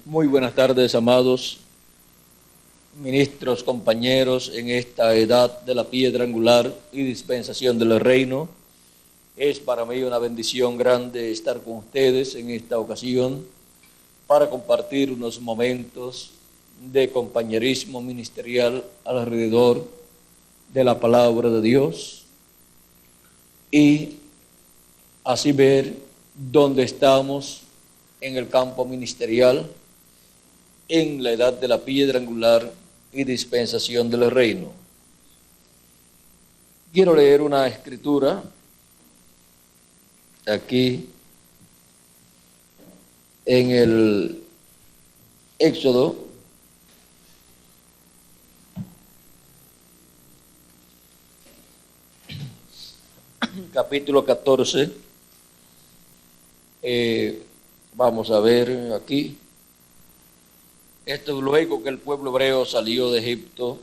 Muy buenas tardes, amados ministros, compañeros, en esta edad de la piedra angular y dispensación del reino. Es para mí una bendición grande estar con ustedes en esta ocasión para compartir unos momentos de compañerismo ministerial alrededor de la palabra de Dios y así ver dónde estamos en el campo ministerial, en la edad de la piedra angular y dispensación del reino. Quiero leer una escritura aquí en el Éxodo, capítulo 14. Vamos a ver aquí. Esto es luego que el pueblo hebreo salió de Egipto.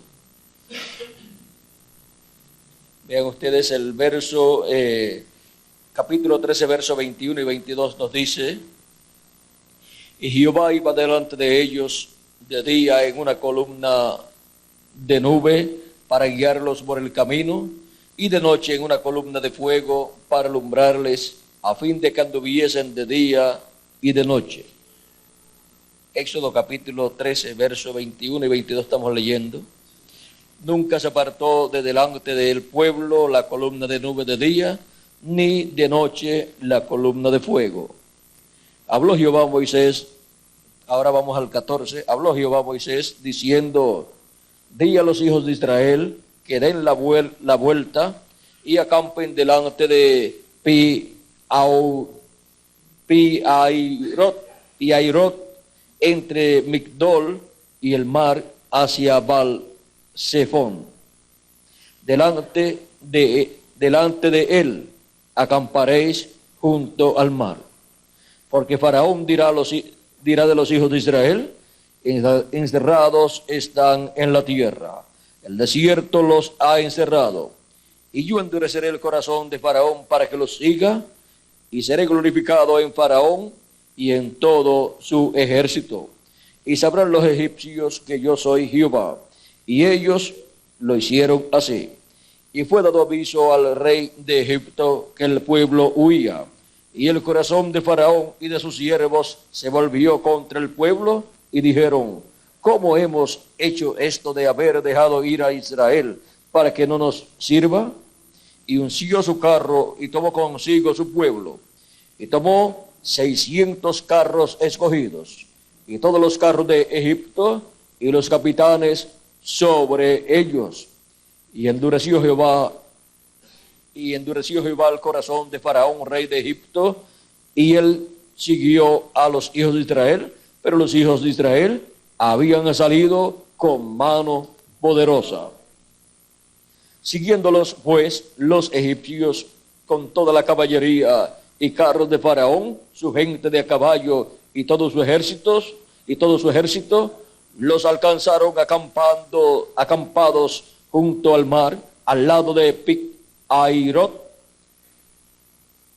Vean ustedes el verso, capítulo 13, verso 21 y 22 nos dice: y Jehová iba delante de ellos de día en una columna de nube para guiarlos por el camino, y de noche en una columna de fuego para alumbrarles, a fin de que anduviesen de día y de noche. Éxodo capítulo 13, verso 21 y 22 estamos leyendo. Nunca se apartó de delante del pueblo la columna de nube de día, ni de noche la columna de fuego. Habló Jehová a Moisés, ahora vamos al 14, habló Jehová a Moisés diciendo: di a los hijos de Israel que den la vuelta y acampen delante de Pi-Hairot, entre Migdol y el mar, hacia Baal-Zephón. Delante de él acamparéis junto al mar. Porque Faraón dirá de los hijos de Israel: encerrados están en la tierra, el desierto los ha encerrado. Y yo endureceré el corazón de Faraón para que los siga, y seré glorificado en Faraón y en todo su ejército. Y sabrán los egipcios que yo soy Jehová. Y ellos lo hicieron así. Y fue dado aviso al rey de Egipto que el pueblo huía. Y el corazón de Faraón y de sus siervos se volvió contra el pueblo, y dijeron: ¿cómo hemos hecho esto de haber dejado ir a Israel para que no nos sirva? Y unció su carro y tomó consigo su pueblo. Y tomó 600 carros escogidos, y todos los carros de Egipto, y los capitanes sobre ellos. Y endureció Jehová el corazón de Faraón, rey de Egipto, y él siguió a los hijos de Israel, pero los hijos de Israel habían salido con mano poderosa. Siguiéndolos pues los egipcios con toda la caballería y carros de Faraón, su gente de a caballo y todo su ejército, los alcanzaron acampados junto al mar, al lado de Pi-Hairot,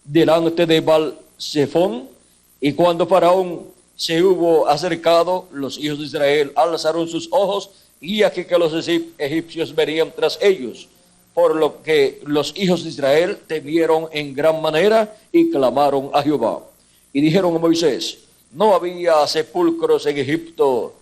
delante de Baal-Zephón. Y cuando Faraón se hubo acercado, los hijos de Israel alzaron sus ojos, y aquí que los egipcios venían tras ellos, por lo que los hijos de Israel temieron en gran manera y clamaron a Jehová. Y dijeron a Moisés: ¿no había sepulcros en Egipto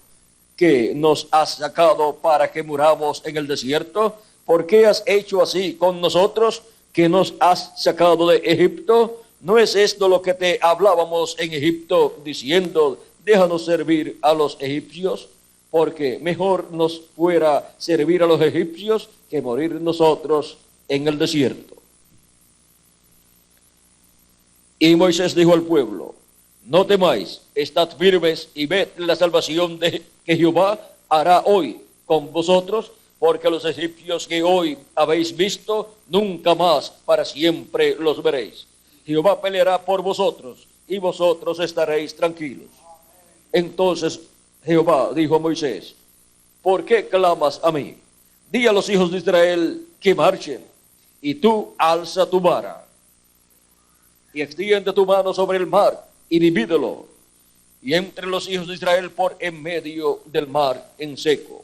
que nos has sacado para que muramos en el desierto? ¿Por qué has hecho así con nosotros, que nos has sacado de Egipto? ¿No es esto lo que te hablábamos en Egipto, diciendo: déjanos servir a los egipcios? Porque mejor nos fuera servir a los egipcios que morir nosotros en el desierto. Y Moisés dijo al pueblo: no temáis, estad firmes y ved la salvación que Jehová hará hoy con vosotros, porque los egipcios que hoy habéis visto, nunca más para siempre los veréis. Jehová peleará por vosotros, y vosotros estaréis tranquilos. Entonces Jehová dijo a Moisés: ¿por qué clamas a mí? Di a los hijos de Israel que marchen, y tú alza tu vara y extiende tu mano sobre el mar y divídelo, y entre los hijos de Israel por en medio del mar en seco.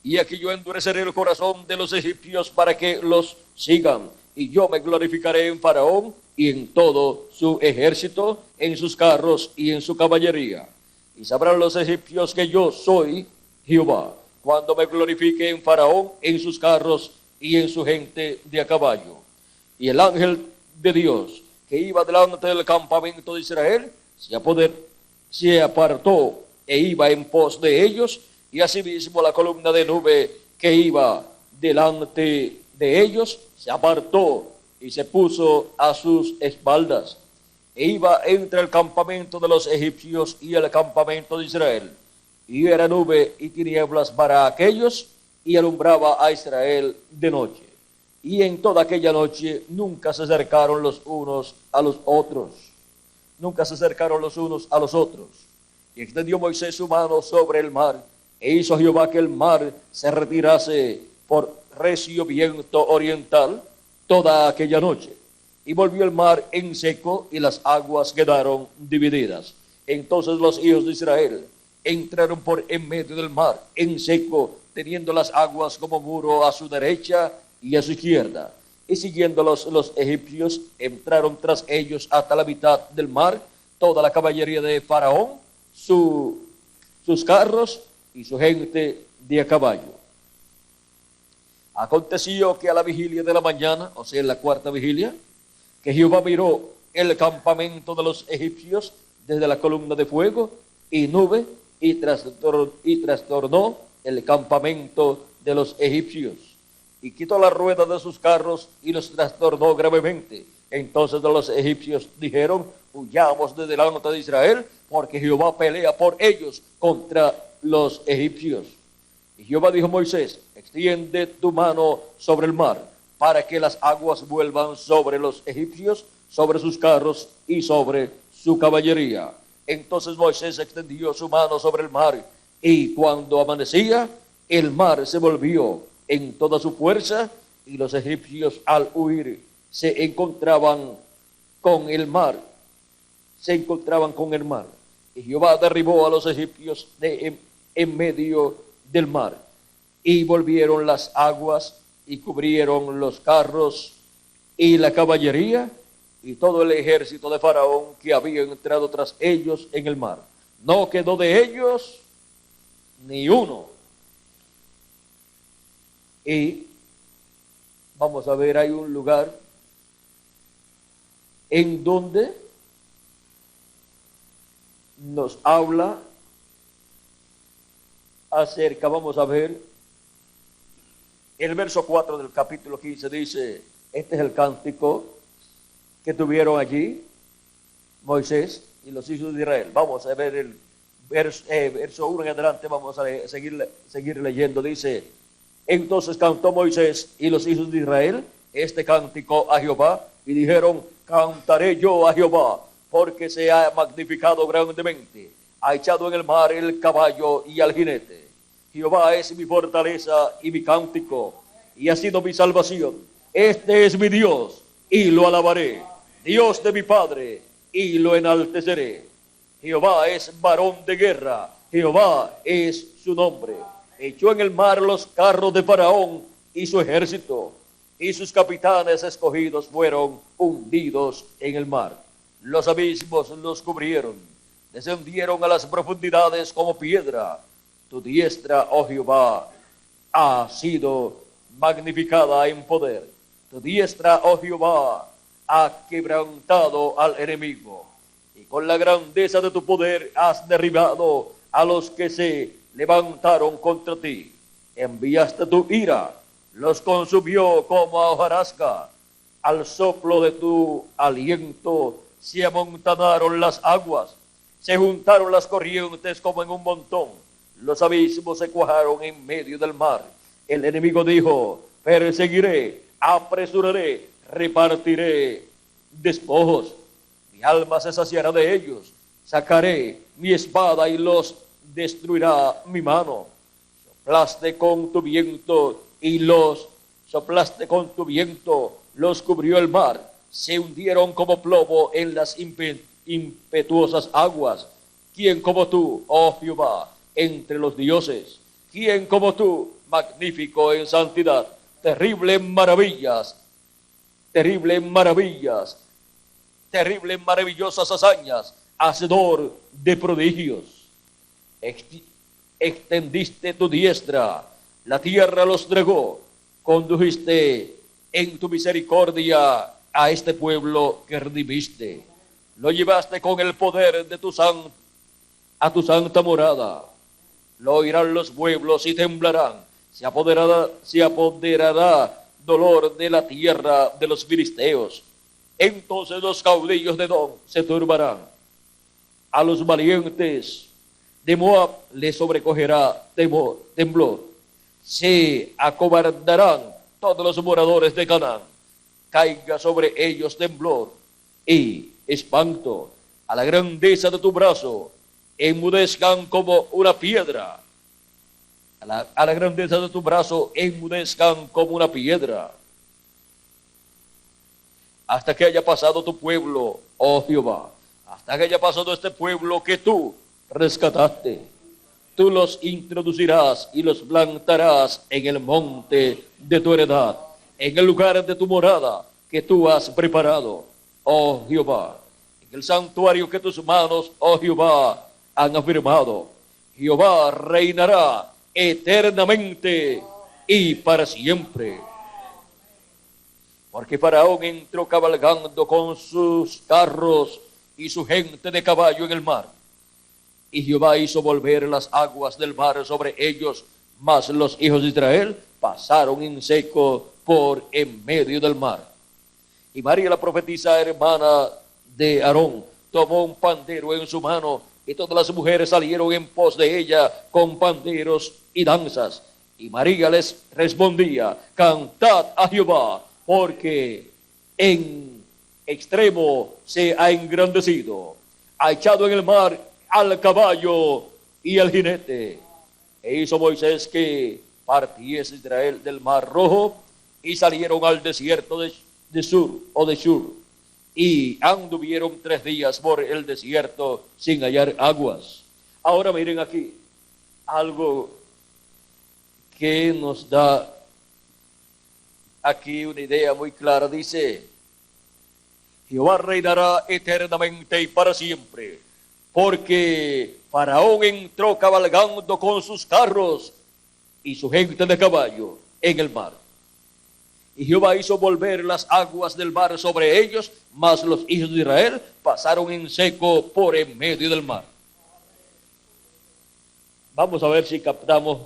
Y aquí yo endureceré el corazón de los egipcios para que los sigan, y yo me glorificaré en Faraón y en todo su ejército, en sus carros y en su caballería. Y sabrán los egipcios que yo soy Jehová, cuando me glorifique en Faraón, en sus carros y en su gente de a caballo. Y el ángel de Dios que iba delante del campamento de Israel se apartó e iba en pos de ellos, y asimismo la columna de nube que iba delante de ellos se apartó y se puso a sus espaldas, e iba entre el campamento de los egipcios y el campamento de Israel, y era nube y tinieblas para aquellos, y alumbraba a Israel de noche. Y en toda aquella noche nunca se acercaron los unos a los otros. Nunca se acercaron los unos a los otros. Y extendió Moisés su mano sobre el mar, e hizo Jehová que el mar se retirase por recio viento oriental toda aquella noche. Y volvió el mar en seco, y las aguas quedaron divididas. Entonces los hijos de Israel entraron por en medio del mar en seco, teniendo las aguas como muro a su derecha y a su izquierda. Y siguiéndolos los egipcios, entraron tras ellos hasta la mitad del mar, toda la caballería de Faraón, sus carros y su gente de a caballo. Aconteció que a la vigilia de la mañana, o sea, en la cuarta vigilia, que Jehová miró el campamento de los egipcios desde la columna de fuego y nube, y trastornó el campamento de los egipcios, y quitó la rueda de sus carros y los trastornó gravemente. Entonces los egipcios dijeron: huyamos de delante de Israel, porque Jehová pelea por ellos contra los egipcios. Y Jehová dijo a Moisés: extiende tu mano sobre el mar, para que las aguas vuelvan sobre los egipcios, sobre sus carros y sobre su caballería. Entonces Moisés extendió su mano sobre el mar, y cuando amanecía, el mar se volvió en toda su fuerza, y los egipcios al huir se encontraban con el mar. Y Jehová derribó a los egipcios en medio del mar, y volvieron las aguas y cubrieron los carros y la caballería y todo el ejército de Faraón que había entrado tras ellos en el mar. No quedó de ellos ni uno. Y vamos a ver, hay un lugar en donde nos habla acerca, vamos a ver, el verso 4 del capítulo 15 dice: este es el cántico que tuvieron allí Moisés y los hijos de Israel. Vamos a ver el verso 1 en adelante, vamos a seguir leyendo. Dice: entonces cantó Moisés y los hijos de Israel este cántico a Jehová, y dijeron: cantaré yo a Jehová, porque se ha magnificado grandemente, ha echado en el mar el caballo y al jinete. Jehová es mi fortaleza y mi cántico, y ha sido mi salvación. Este es mi Dios, y lo alabaré, Dios de mi Padre, y lo enalteceré. Jehová es varón de guerra, Jehová es su nombre. Echó en el mar los carros de Faraón y su ejército, y sus capitanes escogidos fueron hundidos en el mar. Los abismos los cubrieron, descendieron a las profundidades como piedra. Tu diestra, oh Jehová, ha sido magnificada en poder. Tu diestra, oh Jehová, ha quebrantado al enemigo. Y con la grandeza de tu poder has derribado a los que se levantaron contra ti. Enviaste tu ira, los consumió como a hojarasca. Al soplo de tu aliento se amontanaron las aguas, se juntaron las corrientes como en un montón. Los abismos se cuajaron en medio del mar. El enemigo dijo: perseguiré, apresuraré, repartiré despojos. Mi alma se saciará de ellos. Sacaré mi espada y los destruirá mi mano. Soplaste con tu viento, los cubrió el mar. Se hundieron como plomo en las impetuosas aguas. ¿Quién como tú, oh Jehová, entre los dioses? ¿Quién como tú, magnífico en santidad, terrible en maravillas, terrible en maravillas, terrible en maravillosas hazañas, hacedor de prodigios? Extendiste tu diestra, la tierra los tragó, condujiste en tu misericordia a este pueblo que redimiste, lo llevaste con el poder de a tu santa morada. Lo oirán los pueblos y temblarán, se apoderará dolor de la tierra de los filisteos. Entonces los caudillos de Edom se turbarán, a los valientes de Moab les sobrecogerá temblor, se acobardarán todos los moradores de Canaán, caiga sobre ellos temblor y espanto, a la grandeza de tu brazo, enmudezcan como una piedra, a la grandeza de tu brazo, enmudezcan como una piedra, hasta que haya pasado tu pueblo, oh Jehová, hasta que haya pasado este pueblo que tú rescataste. Tú los introducirás y los plantarás en el monte de tu heredad, en el lugar de tu morada que tú has preparado, oh Jehová, en el santuario que tus manos, oh Jehová, han afirmado. Jehová reinará eternamente y para siempre. Porque Faraón entró cabalgando con sus carros y su gente de caballo en el mar. Y Jehová hizo volver las aguas del mar sobre ellos, mas los hijos de Israel pasaron en seco por en medio del mar. Y María, la profetisa hermana de Aarón, tomó un pandero en su mano, y todas las mujeres salieron en pos de ella con panderos y danzas. Y María les respondía: cantad a Jehová, porque en extremo se ha engrandecido, ha echado en el mar al caballo y al jinete. E hizo Moisés que partiese Israel del mar rojo, y salieron al desierto de Shur, y anduvieron 3 días por el desierto sin hallar aguas. Ahora miren aquí algo que nos da aquí una idea muy clara. Dice: Jehová reinará eternamente y para siempre, porque Faraón entró cabalgando con sus carros y su gente de caballo en el mar. Y Jehová hizo volver las aguas del mar sobre ellos, mas los hijos de Israel pasaron en seco por en medio del mar. Vamos a ver si captamos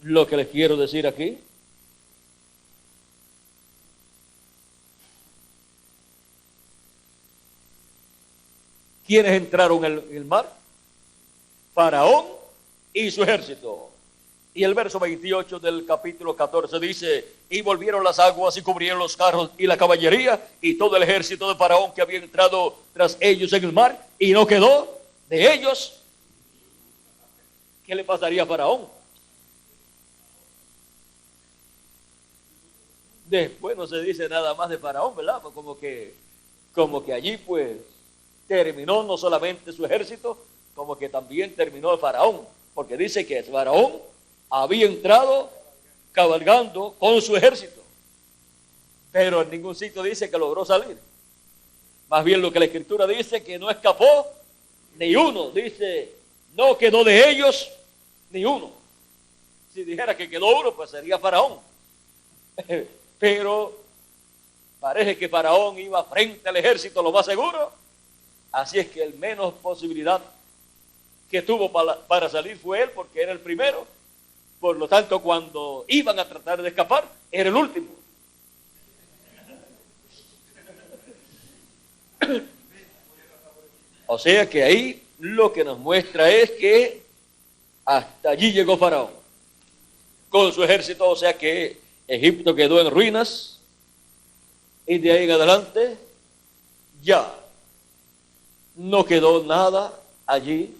lo que les quiero decir aquí. ¿Quiénes entraron en el mar? Faraón y su ejército. Y el verso 28 del capítulo 14 dice: y volvieron las aguas y cubrieron los carros y la caballería y todo el ejército de Faraón que había entrado tras ellos en el mar, y no quedó de ellos. ¿Qué le pasaría a Faraón? Después no se dice nada más de Faraón, ¿verdad? Pues como que allí pues terminó no solamente su ejército, como que también terminó el Faraón, porque dice que Faraón había entrado cabalgando con su ejército, pero en ningún sitio dice que logró salir. Más bien lo que la Escritura dice, que no escapó ni uno. Dice: no quedó de ellos ni uno. Si dijera que quedó uno, pues sería Faraón. Pero parece que Faraón iba frente al ejército, lo más seguro. Así es que el menos posibilidad que tuvo para salir fue él, porque era el primero. Por lo tanto, cuando iban a tratar de escapar, era el último. O sea que ahí lo que nos muestra es que hasta allí llegó Faraón con su ejército. O sea que Egipto quedó en ruinas, y de ahí en adelante ya no quedó nada allí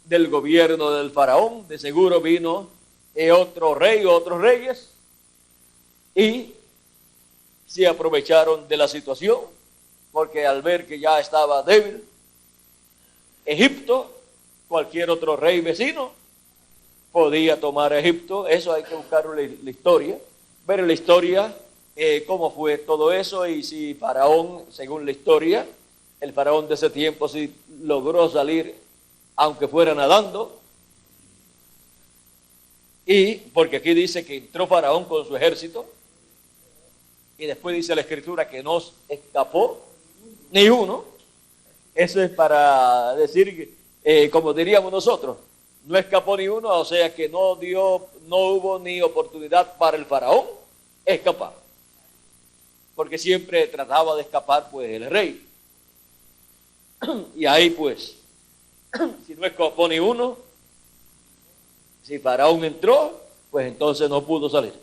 del gobierno del Faraón. De seguro vino otro rey o otros reyes y se aprovecharon de la situación, porque al ver que ya estaba débil Egipto, cualquier otro rey vecino podía tomar a Egipto. Eso hay que buscar la historia, ver en la historia cómo fue todo eso, y si Faraón, según la historia, el faraón de ese tiempo sí logró salir, aunque fuera nadando. Y porque aquí dice que entró Faraón con su ejército, y después dice la escritura que no escapó ni uno. Eso es para decir, como diríamos nosotros, no escapó ni uno, o sea que no hubo ni oportunidad para el faraón escapar, porque siempre trataba de escapar pues el rey. Y ahí pues, si no escapó ni uno, si Faraón entró, pues entonces no pudo salir.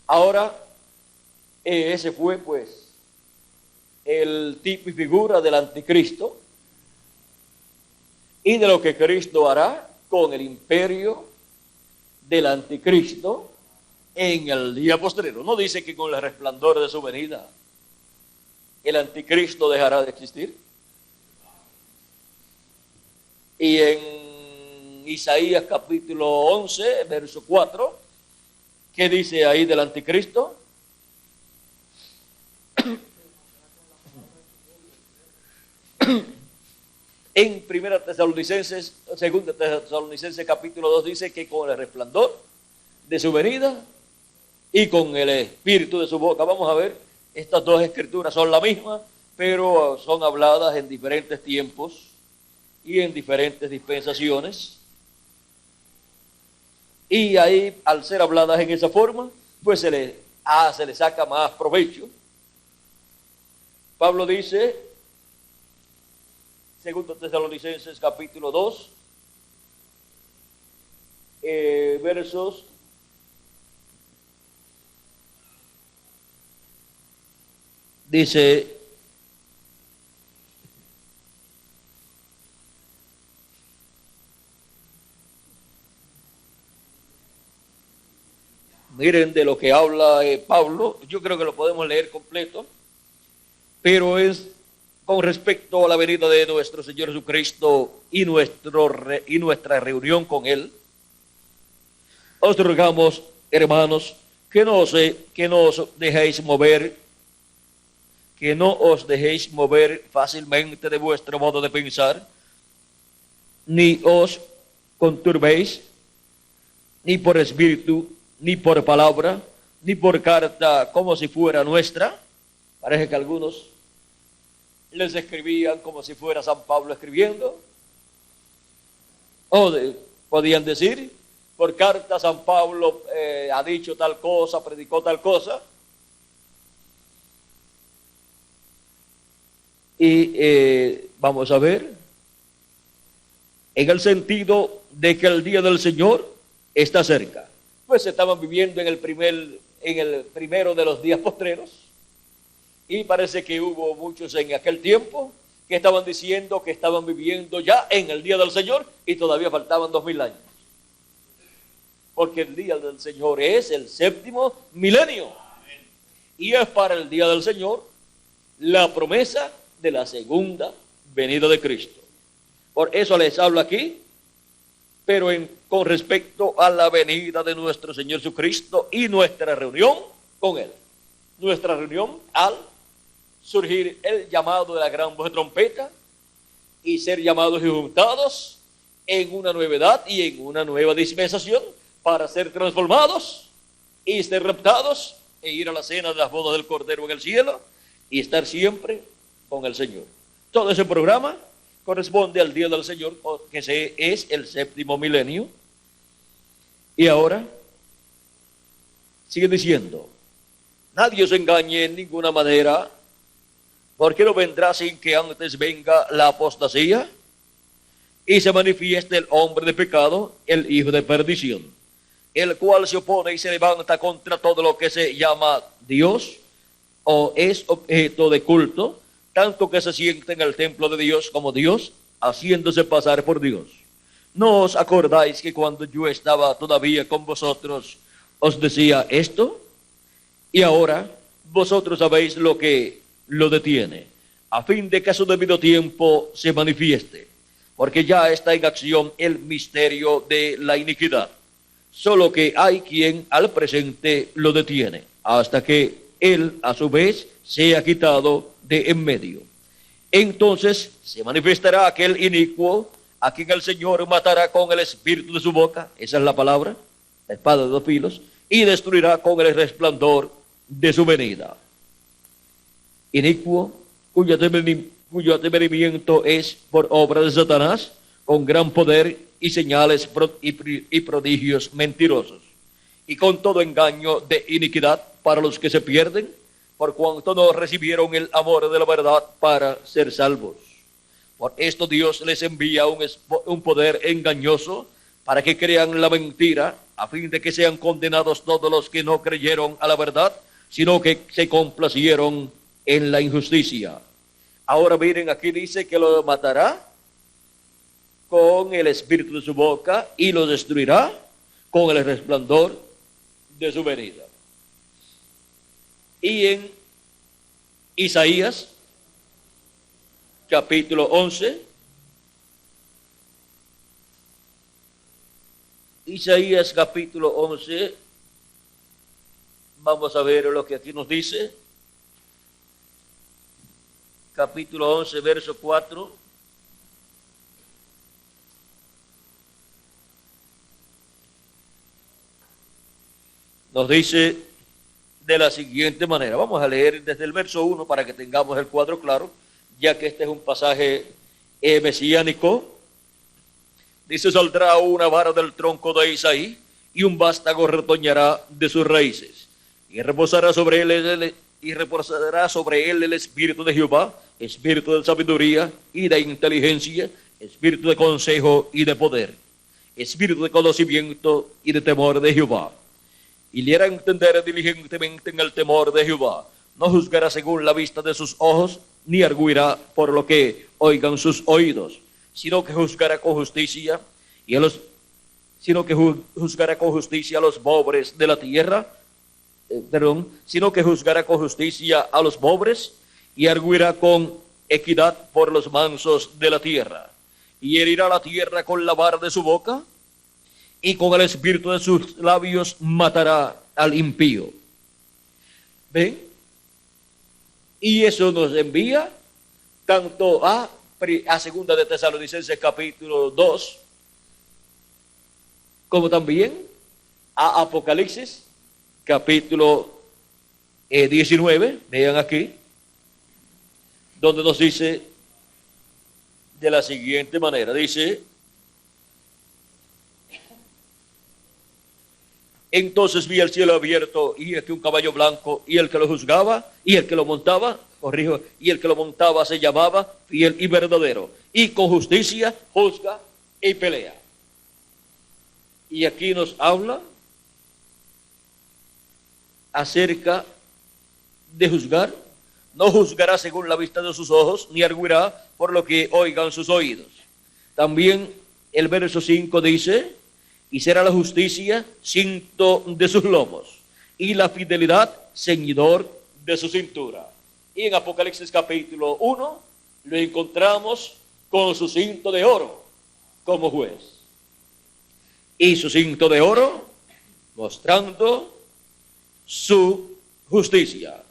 Ahora, ese fue pues el tipo y figura del anticristo y de lo que Cristo hará con el imperio del anticristo en el día postrero. No dice que con el resplandor de su venida el anticristo dejará de existir. Y en Isaías capítulo 11, verso 4, ¿qué dice ahí del anticristo? En Segunda Tesalonicenses capítulo 2 dice que con el resplandor de su venida y con el espíritu de su boca. Vamos a ver, estas dos escrituras son la misma, pero son habladas en diferentes tiempos y en diferentes dispensaciones. Y ahí, al ser habladas en esa forma, pues se le saca más provecho. Pablo dice, Segundo Tesalonicenses capítulo 2, versos dice, miren de lo que habla Pablo. Yo creo que lo podemos leer completo, pero es con respecto a la venida de nuestro Señor Jesucristo y nuestra reunión con Él. Os rogamos, hermanos, que no os dejéis mover, que no os dejéis mover fácilmente de vuestro modo de pensar, ni os conturbéis, ni por espíritu, ni por palabra, ni por carta como si fuera nuestra. Parece que algunos les escribían como si fuera San Pablo escribiendo. O podían decir, por carta San Pablo ha dicho tal cosa, predicó tal cosa. Y vamos a ver, en el sentido de que el día del Señor está cerca. Pues estaban viviendo en el primero de los días postreros, y parece que hubo muchos en aquel tiempo que estaban diciendo que estaban viviendo ya en el día del Señor y todavía faltaban 2000 años. Porque el día del Señor es el séptimo milenio. Y es para el día del Señor la promesa de la segunda venida de Cristo. Por eso les hablo aquí, pero con respecto a la venida de nuestro Señor Jesucristo y nuestra reunión con Él. Nuestra reunión al surgir el llamado de la gran voz de trompeta y ser llamados y juntados en una nueva edad y en una nueva dispensación para ser transformados y ser raptados e ir a la cena de las bodas del Cordero en el cielo y estar siempre con el Señor. Todo ese programa corresponde al día del Señor, que es el séptimo milenio. Y ahora sigue diciendo, nadie os engañe en ninguna manera, porque no vendrá sin que antes venga la apostasía y se manifieste el hombre de pecado, el hijo de perdición, el cual se opone y se levanta contra todo lo que se llama Dios o es objeto de culto, tanto que se siente en el templo de Dios como Dios, haciéndose pasar por Dios. ¿No os acordáis que cuando yo estaba todavía con vosotros os decía esto? Y ahora vosotros sabéis lo que lo detiene, a fin de que a su debido tiempo se manifieste. porque ya está en acción el misterio de la iniquidad. Solo que hay quien al presente lo detiene, hasta que él a su vez sea quitado de en medio. Entonces se manifestará aquel inicuo a quien el Señor matará con el espíritu de su boca, esa es la palabra, la espada de dos filos, y destruirá con el resplandor de su venida. Inicuo, cuyo atemerimiento es por obra de Satanás, con gran poder y señales y prodigios mentirosos, y con todo engaño de iniquidad para los que se pierden, por cuanto no recibieron el amor de la verdad para ser salvos. Por esto Dios les envía un poder engañoso para que crean la mentira, a fin de que sean condenados todos los que no creyeron a la verdad, sino que se complacieron en la injusticia. Ahora miren, aquí dice que lo matará con el espíritu de su boca y lo destruirá con el resplandor de su venida. Y en Isaías, capítulo 11, Isaías capítulo 11, vamos a ver lo que aquí nos dice. Capítulo 11, verso 4. Nos dice de la siguiente manera. Vamos a leer desde el verso 1 para que tengamos el cuadro claro, ya que este es un pasaje mesiánico. Dice: saldrá una vara del tronco de Isaí, y un vástago retoñará de sus raíces, y reposará sobre él el espíritu de Jehová, espíritu de sabiduría y de inteligencia, espíritu de consejo y de poder, espíritu de conocimiento y de temor de Jehová. Y le hará entender diligentemente en el temor de Jehová. No juzgará según la vista de sus ojos, ni arguirá por lo que oigan sus oídos, sino que juzgará con justicia a los pobres de la tierra, sino que juzgará con justicia a los pobres y arguirá con equidad por los mansos de la tierra. Y herirá la tierra con la vara de su boca, y con el espíritu de sus labios matará al impío. ¿Ven? Y eso nos envía tanto a segunda de Tesalonicenses capítulo 2, como también a Apocalipsis capítulo 19, vean aquí, donde nos dice de la siguiente manera, dice: entonces vi el cielo abierto, y aquí un caballo blanco, y el que lo juzgaba, y el que lo montaba, y el que lo montaba se llamaba Fiel y Verdadero, y con justicia juzga y pelea. Y aquí nos habla acerca de juzgar. No juzgará según la vista de sus ojos, ni arguirá por lo que oigan sus oídos. También el verso 5 dice: y será la justicia cinto de sus lomos, y la fidelidad ceñidor de su cintura. Y en Apocalipsis capítulo 1 lo encontramos con su cinto de oro como juez. Y su cinto de oro mostrando su justicia.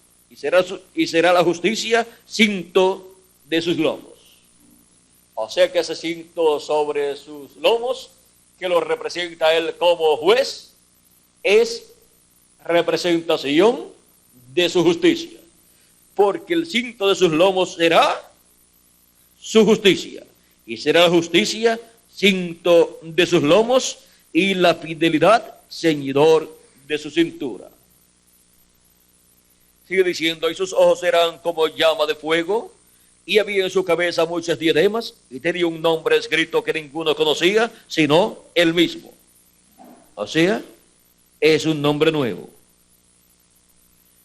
Y será la justicia cinto de sus lomos. O sea que ese cinto sobre sus lomos, que lo representa él como juez, es representación de su justicia, porque el cinto de sus lomos será su justicia, y será la justicia cinto de sus lomos, y la fidelidad ceñidor de su cintura. Sigue diciendo: y sus ojos eran como llama de fuego, y había en su cabeza muchas diademas, y tenía un nombre escrito que ninguno conocía, sino él mismo. O sea, es un nombre nuevo.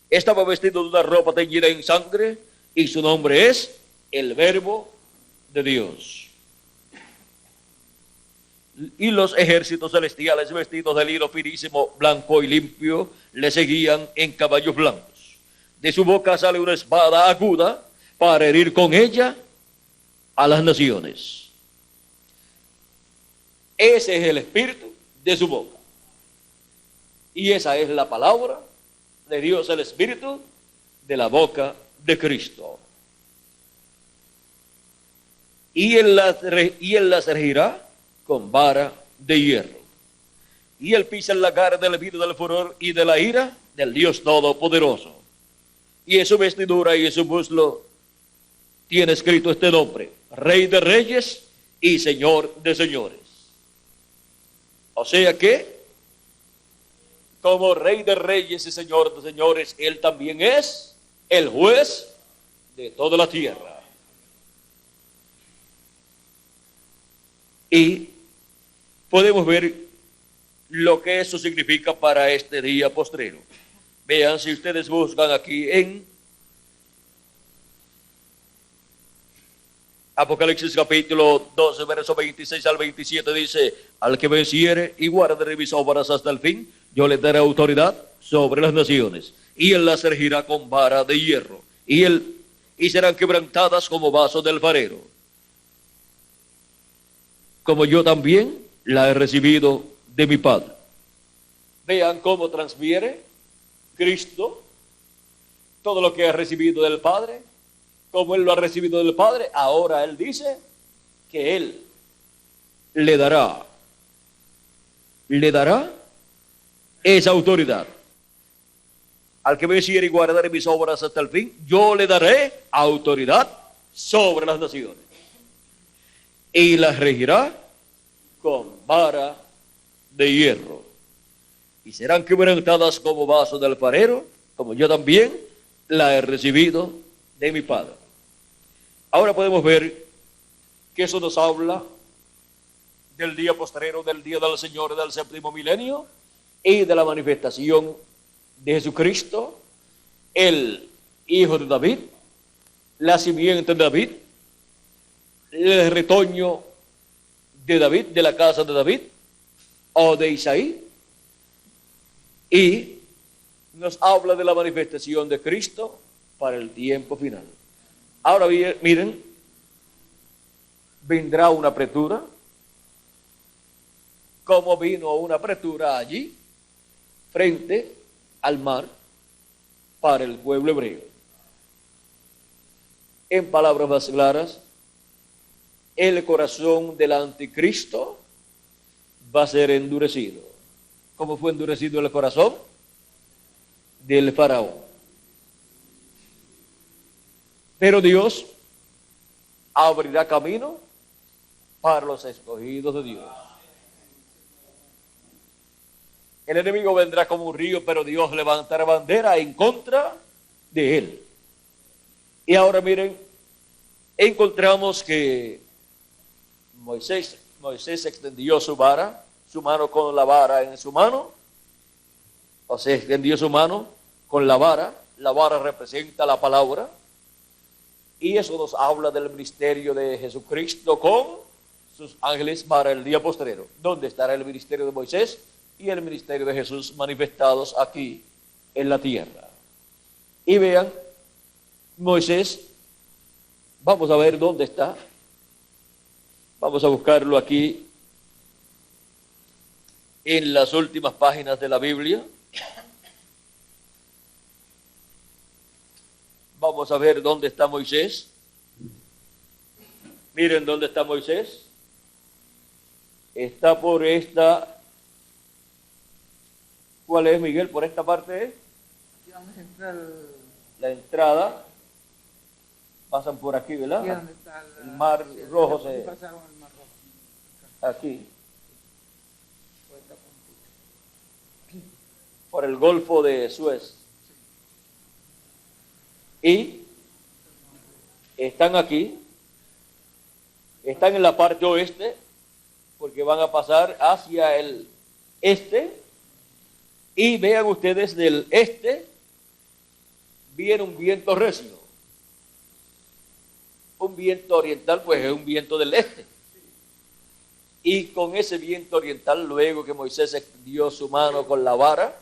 Estaba vestido de una ropa teñida en sangre, y su nombre es el Verbo de Dios. Y los ejércitos celestiales, vestidos de lino finísimo, blanco y limpio, le seguían en caballos blancos. De su boca sale una espada aguda, para herir con ella a las naciones. Ese es el espíritu de su boca. Y esa es la palabra de Dios, el espíritu de la boca de Cristo. Y él las regirá con vara de hierro. Y él pisa en la cara del vino del furor y de la ira del Dios Todopoderoso. Y en su vestidura y en su muslo tiene escrito este nombre: Rey de Reyes y Señor de Señores. O sea que, como Rey de Reyes y Señor de Señores, él también es el juez de toda la tierra. Y podemos ver lo que eso significa para este día postrero. Vean, si ustedes buscan aquí en Apocalipsis capítulo 12, verso 26 al 27, dice: al que venciere y guardare mis obras hasta el fin, yo le daré autoridad sobre las naciones, y él las regirá con vara de hierro, y serán quebrantadas como vasos del alfarero, como yo también la he recibido de mi Padre. Vean cómo transfiere Cristo todo lo que ha recibido del Padre. Como él lo ha recibido del Padre, ahora él dice que él le dará esa autoridad. Al que venciere y guardare mis obras hasta el fin, yo le daré autoridad sobre las naciones, y las regirá con vara de hierro, y serán quebrantadas como vasos del alfarero, como yo también la he recibido de mi Padre. Ahora podemos ver que eso nos habla del día postrero, del día del Señor, del séptimo milenio, y de la manifestación de Jesucristo, el Hijo de David, la simiente de David, el retoño de David, de la casa de David, o de Isaí, y nos habla de la manifestación de Cristo para el tiempo final. Ahora miren, vendrá una apretura, como vino una apretura allí, frente al mar, para el pueblo hebreo. En palabras más claras, el corazón del anticristo va a ser endurecido. ¿Cómo fue endurecido el corazón del faraón? Pero Dios abrirá camino para los escogidos de Dios. El enemigo vendrá como un río, pero Dios levantará bandera en contra de él. Y ahora miren, encontramos que Moisés extendió su vara, su mano con la vara en su mano, o sea, extendió su mano con la vara representa la palabra, y eso nos habla del ministerio de Jesucristo con sus ángeles para el día postrero, donde estará el ministerio de Moisés y el ministerio de Jesús manifestados aquí en la tierra. Y vean, Moisés, vamos a ver dónde está. Vamos a buscarlo aquí en las últimas páginas de la Biblia. Vamos a ver dónde está Moisés. Miren dónde está Moisés. Está por esta. ¿Cuál es, Miguel? ¿Por esta parte es? Aquí vamos a entrar la entrada. Pasan por aquí, ¿verdad? aquí donde está el mar rojo. Pasaron el mar rojo. Aquí. Por esta puntita. Por el Golfo de Suez. Y están aquí. Están en la parte oeste, porque van a pasar hacia el este. Y vean ustedes, del este viene un viento recio. Un viento oriental, pues es un viento del este. Y con ese viento oriental, luego que Moisés extendió su mano con la vara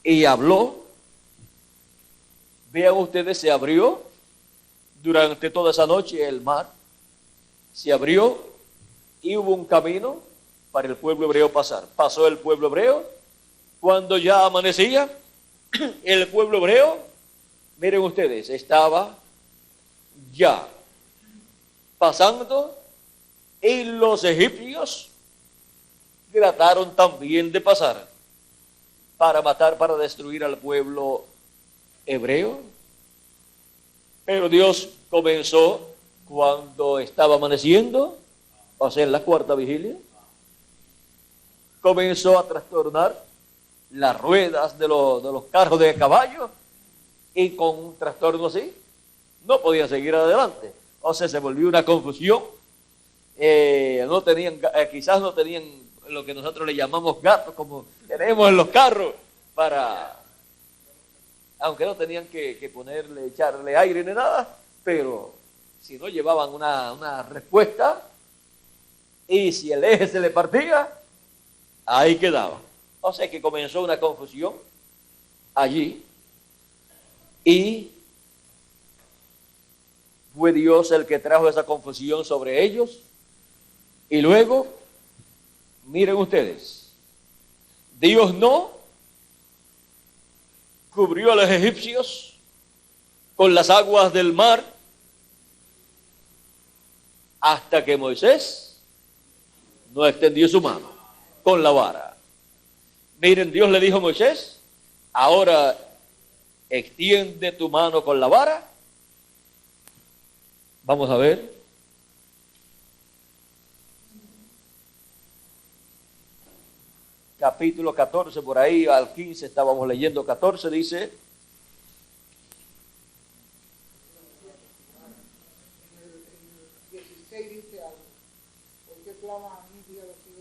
y habló, vean ustedes, se abrió durante toda esa noche el mar. Se abrió y hubo un camino para el pueblo hebreo pasar. Pasó el pueblo hebreo. Cuando ya amanecía, el pueblo hebreo, miren ustedes, estaba ya pasando, y los egipcios trataron también de pasar para matar, para destruir al pueblo hebreo. Pero Dios comenzó cuando estaba amaneciendo, o sea, en la cuarta vigilia, comenzó a trastornar las ruedas de los carros de caballo, y con un trastorno así no podían seguir adelante. O sea, se volvió una confusión. No tenían, quizás no tenían lo que nosotros le llamamos gatos, como tenemos en los carros, aunque no tenían que ponerle, echarle aire ni nada, pero si no llevaban una respuesta, y si el eje se le partía, ahí quedaba. O sea que comenzó una confusión allí, y fue Dios el que trajo esa confusión sobre ellos. Y luego, miren ustedes, Dios no cubrió a los egipcios con las aguas del mar hasta que Moisés no extendió su mano con la vara. Miren, Dios le dijo a Moisés, ahora extiende tu mano con la vara. Vamos a ver. Capítulo 14, por ahí al 15, estábamos leyendo 14, dice.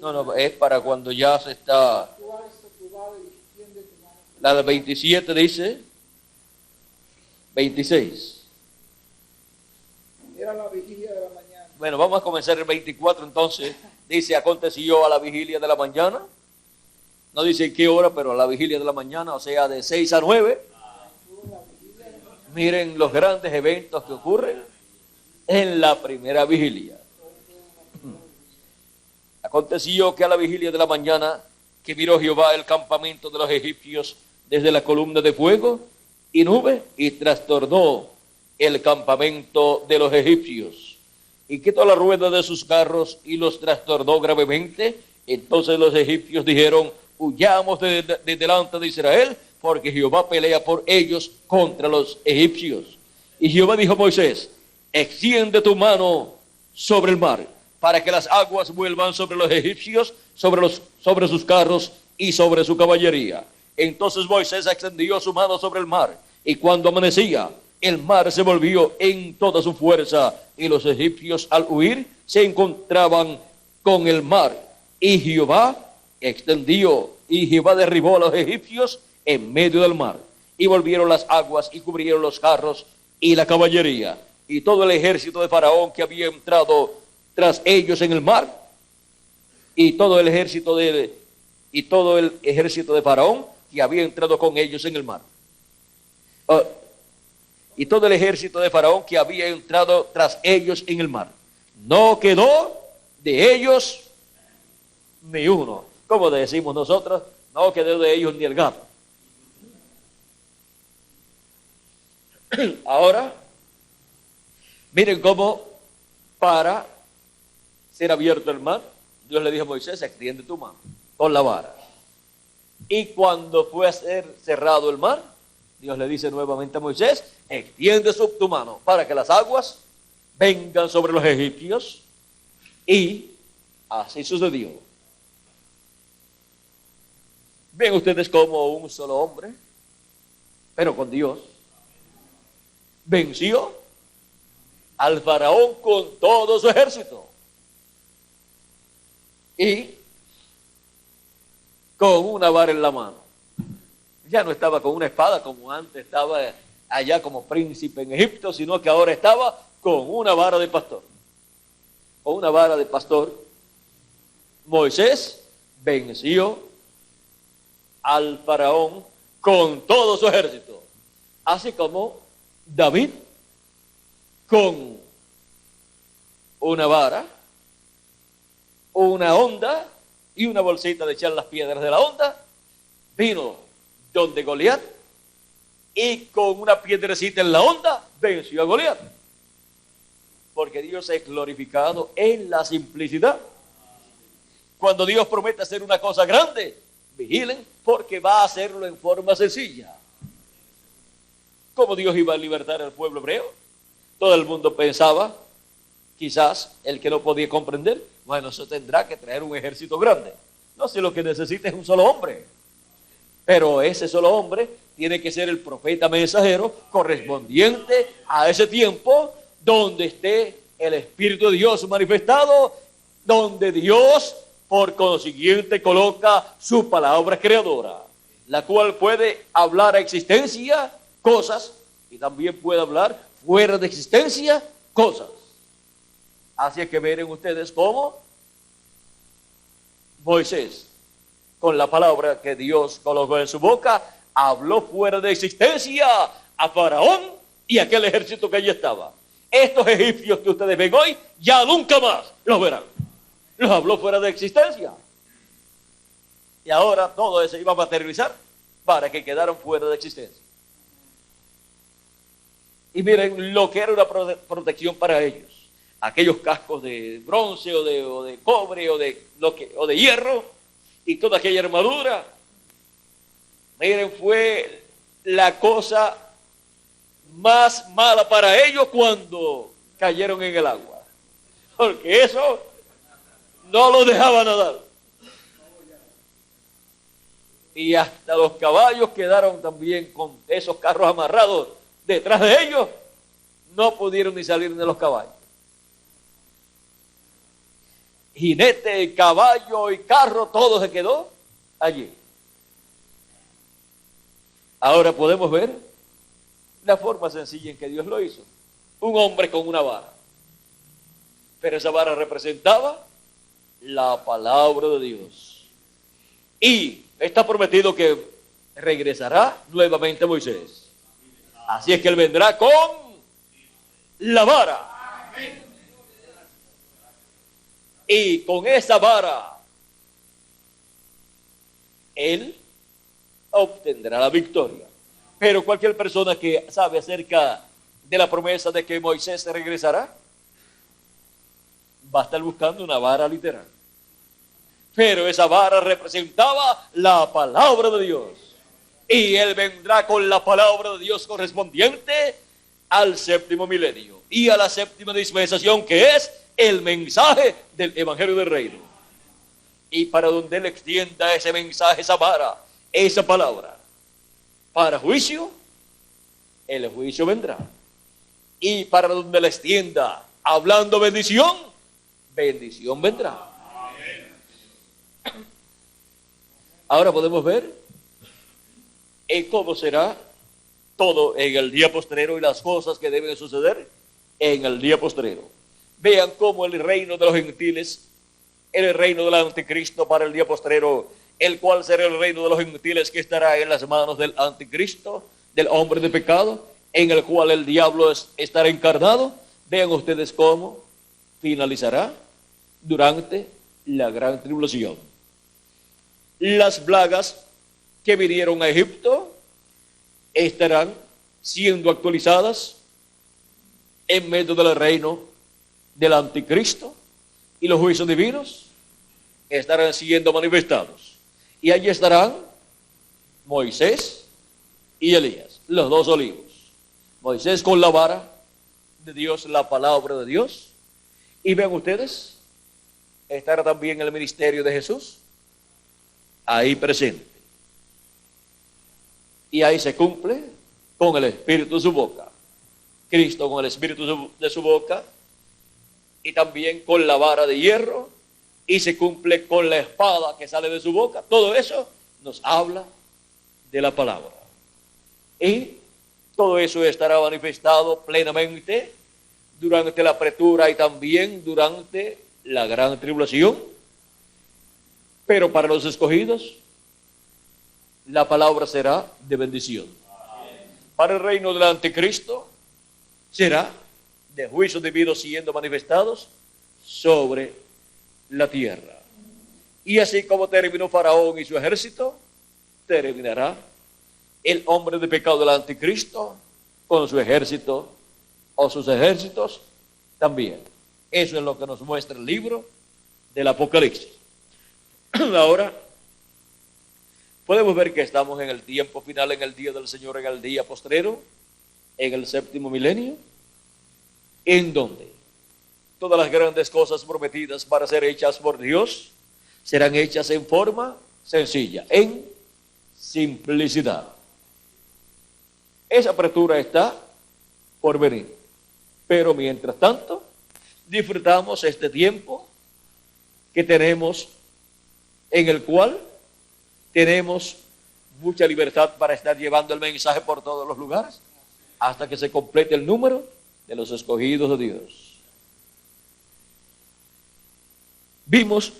No, es para cuando ya se está. La del 27 dice, 26. Era la vigilia de la mañana. Bueno, vamos a comenzar el 24 entonces. Dice, aconteció a la vigilia de la mañana. No dice en qué hora, pero a la vigilia de la mañana, o sea, de 6 a 9. Miren los grandes eventos que ocurren en la primera vigilia. Aconteció que a la vigilia de la mañana, que miró Jehová el campamento de los egipcios desde la columna de fuego y nube, y trastornó el campamento de los egipcios, y quitó la rueda de sus carros y los trastornó gravemente. Entonces los egipcios dijeron, huyamos de delante de Israel, porque Jehová pelea por ellos contra los egipcios. Y Jehová dijo a Moisés, extiende tu mano sobre el mar, para que las aguas vuelvan sobre los egipcios, sobre sus carros y sobre su caballería. Entonces Moisés extendió su mano sobre el mar, y cuando amanecía, el mar se volvió en toda su fuerza, y los egipcios al huir se encontraban con el mar. Y Jehová extendió, y Jehová derribó a los egipcios en medio del mar, y volvieron las aguas y cubrieron los carros y la caballería, y todo el ejército de Faraón que había entrado tras ellos en el mar, y todo el ejército de Faraón que había entrado con ellos en el mar. Y todo el ejército de Faraón que había entrado tras ellos en el mar. No quedó de ellos ni uno. Como decimos nosotros, no quedó de ellos ni el gato. Ahora, miren cómo para ser abierto el mar, Dios le dijo a Moisés, extiende tu mano con la vara. Y cuando fue a ser cerrado el mar, Dios le dice nuevamente a Moisés, extiende tu mano para que las aguas vengan sobre los egipcios. Y así sucedió. Ven ustedes como un solo hombre, pero con Dios, venció al faraón con todo su ejército. Y con una vara en la mano. Ya no estaba con una espada como antes estaba allá como príncipe en Egipto, sino que ahora estaba con una vara de pastor. Con una vara de pastor, Moisés venció al faraón con todo su ejército. Así como David con una vara, una honda y una bolsita de echar las piedras de la onda, vino donde Goliat y con una piedrecita en la onda venció a Goliat. Porque Dios es glorificado en la simplicidad. Cuando Dios promete hacer una cosa grande, vigilen porque va a hacerlo en forma sencilla. ¿Cómo Dios iba a libertar al pueblo hebreo? Todo el mundo pensaba, quizás el que no podía comprender, bueno, eso tendrá que traer un ejército grande. No, si lo que necesita es un solo hombre. Pero ese solo hombre tiene que ser el profeta mensajero correspondiente a ese tiempo donde esté el Espíritu de Dios manifestado, donde Dios, por consiguiente, coloca su palabra creadora, la cual puede hablar a existencia cosas y también puede hablar fuera de existencia cosas. Así es que miren ustedes cómo Moisés, con la palabra que Dios colocó en su boca, habló fuera de existencia a Faraón y aquel ejército que allí estaba. Estos egipcios que ustedes ven hoy, ya nunca más los verán. Los habló fuera de existencia. Y ahora todo eso iba a materializar para que quedaran fuera de existencia. Y miren lo que era una protección para ellos. Aquellos cascos de bronce o de cobre o de hierro y toda aquella armadura. Miren, fue la cosa más mala para ellos cuando cayeron en el agua. Porque eso no los dejaba nadar. Y hasta los caballos quedaron también con esos carros amarrados detrás de ellos. No pudieron ni salir de los caballos. Jinete, caballo y carro, todo se quedó allí. Ahora podemos ver la forma sencilla en que Dios lo hizo. Un hombre con una vara. Pero esa vara representaba la palabra de Dios. Y está prometido que regresará nuevamente Moisés. Así es que él vendrá con la vara. Y con esa vara, él obtendrá la victoria. Pero cualquier persona que sabe acerca de la promesa de que Moisés regresará, va a estar buscando una vara literal. Pero esa vara representaba la palabra de Dios. Y él vendrá con la palabra de Dios correspondiente al séptimo milenio y a la séptima dispensación, que es el mensaje del Evangelio del Reino. Y para donde él extienda ese mensaje, esa vara, esa palabra, para juicio, el juicio vendrá. Y para donde le extienda hablando bendición, bendición vendrá. Ahora podemos ver cómo será todo en el día postrero y las cosas que deben suceder en el día postrero. Vean cómo el reino de los gentiles, el reino del anticristo para el día postrero, el cual será el reino de los gentiles que estará en las manos del anticristo, del hombre de pecado, en el cual el diablo estará encarnado. Vean ustedes cómo finalizará durante la gran tribulación. Las plagas que vinieron a Egipto estarán siendo actualizadas en medio del reino del anticristo, y los juicios divinos estarán siendo manifestados. Y allí estarán Moisés y Elías, los dos olivos. Moisés con la vara de Dios, la palabra de Dios. Y vean ustedes, estará también el ministerio de Jesús ahí presente. Y ahí se cumple con el espíritu de su boca. Cristo con el espíritu de su boca y también con la vara de hierro, y se cumple con la espada que sale de su boca. Todo eso nos habla de la palabra. Y todo eso estará manifestado plenamente durante la apretura y también durante la gran tribulación. Pero para los escogidos, la palabra será de bendición. Para el reino del anticristo, será de juicios divinos siendo manifestados sobre la tierra. Y así como terminó Faraón y su ejército, terminará el hombre de pecado del anticristo con su ejército o sus ejércitos también. Eso es lo que nos muestra el libro del Apocalipsis. Ahora podemos ver que estamos en el tiempo final, en el día del Señor, en el día postrero, en el séptimo milenio, en donde todas las grandes cosas prometidas para ser hechas por Dios serán hechas en forma sencilla, en simplicidad. Esa apertura está por venir. Pero mientras tanto, disfrutamos este tiempo que tenemos, en el cual tenemos mucha libertad para estar llevando el mensaje por todos los lugares, hasta que se complete el número de los escogidos de Dios. Vimos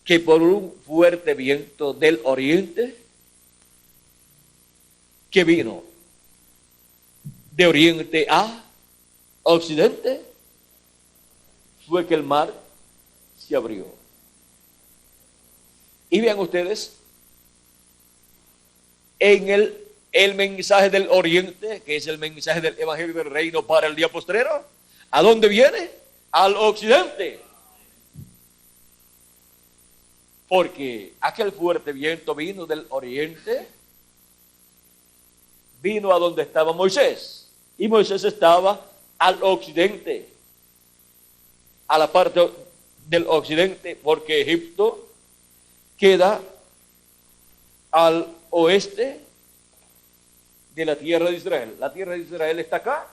que por un fuerte viento del oriente, que vino de oriente a occidente, fue que el mar se abrió. Y vean ustedes, en el mensaje del oriente, que es el mensaje del evangelio del reino para el día postrero, ¿a dónde viene? Al occidente. Porque aquel fuerte viento vino del oriente, vino a donde estaba Moisés, y Moisés estaba al occidente, a la parte del occidente, porque Egipto queda al oeste de la tierra de Israel. La tierra de Israel está acá,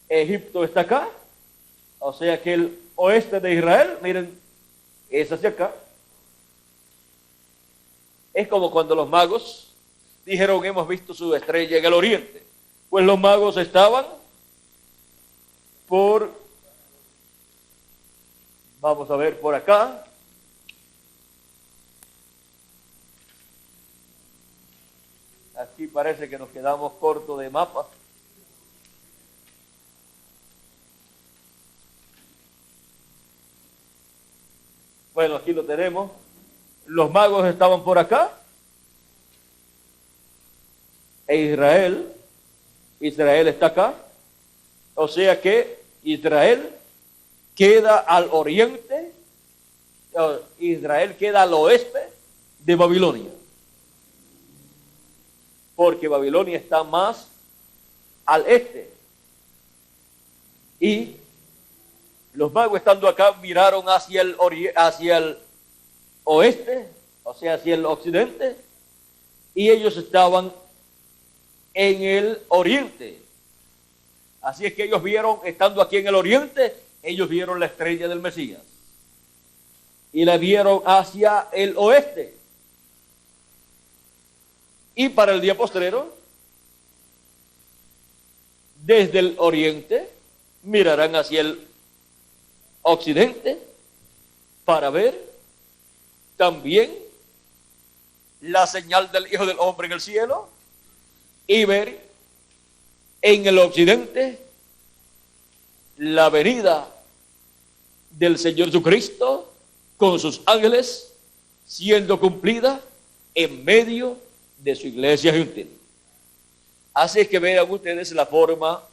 Egipto está acá, o sea que el oeste de Israel, miren, es hacia acá. Es como cuando los magos dijeron, hemos visto su estrella en el oriente. Pues los magos estaban vamos a ver, por acá. Aquí parece que nos quedamos cortos de mapa. Bueno, aquí lo tenemos. Los magos estaban por acá. E Israel está acá. O sea que Israel queda al oriente, Israel queda al oeste de Babilonia. Porque Babilonia está más al este. Y los magos estando acá miraron hacia el oeste, o sea, hacia el occidente, y ellos estaban en el oriente. Así es que ellos vieron, estando aquí en el oriente, ellos vieron la estrella del Mesías. Y la vieron hacia el oeste. Y para el día postrero, desde el oriente, mirarán hacia el occidente para ver también la señal del Hijo del Hombre en el cielo y ver en el occidente la venida del Señor Jesucristo con sus ángeles siendo cumplida en medio de su iglesia gentil. Así que vean ustedes la forma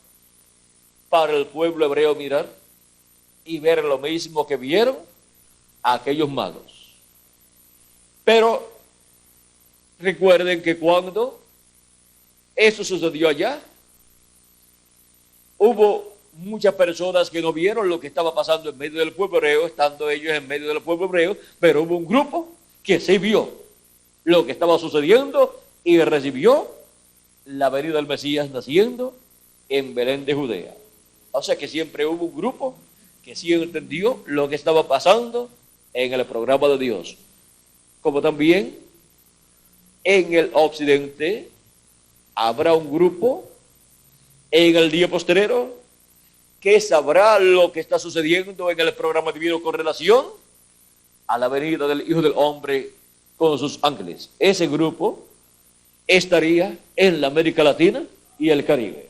para el pueblo hebreo mirar y ver lo mismo que vieron aquellos magos. Pero recuerden que cuando eso sucedió allá, hubo muchas personas que no vieron lo que estaba pasando en medio del pueblo hebreo, estando ellos en medio del pueblo hebreo, pero hubo un grupo que sí vio lo que estaba sucediendo y recibió la venida del Mesías naciendo en Belén de Judea. O sea que siempre hubo un grupo que sí entendió lo que estaba pasando en el programa de Dios. Como también en el occidente habrá un grupo en el día postrero que sabrá lo que está sucediendo en el programa divino con relación a la venida del Hijo del Hombre con sus ángeles. Ese grupo estaría en la América Latina y el Caribe.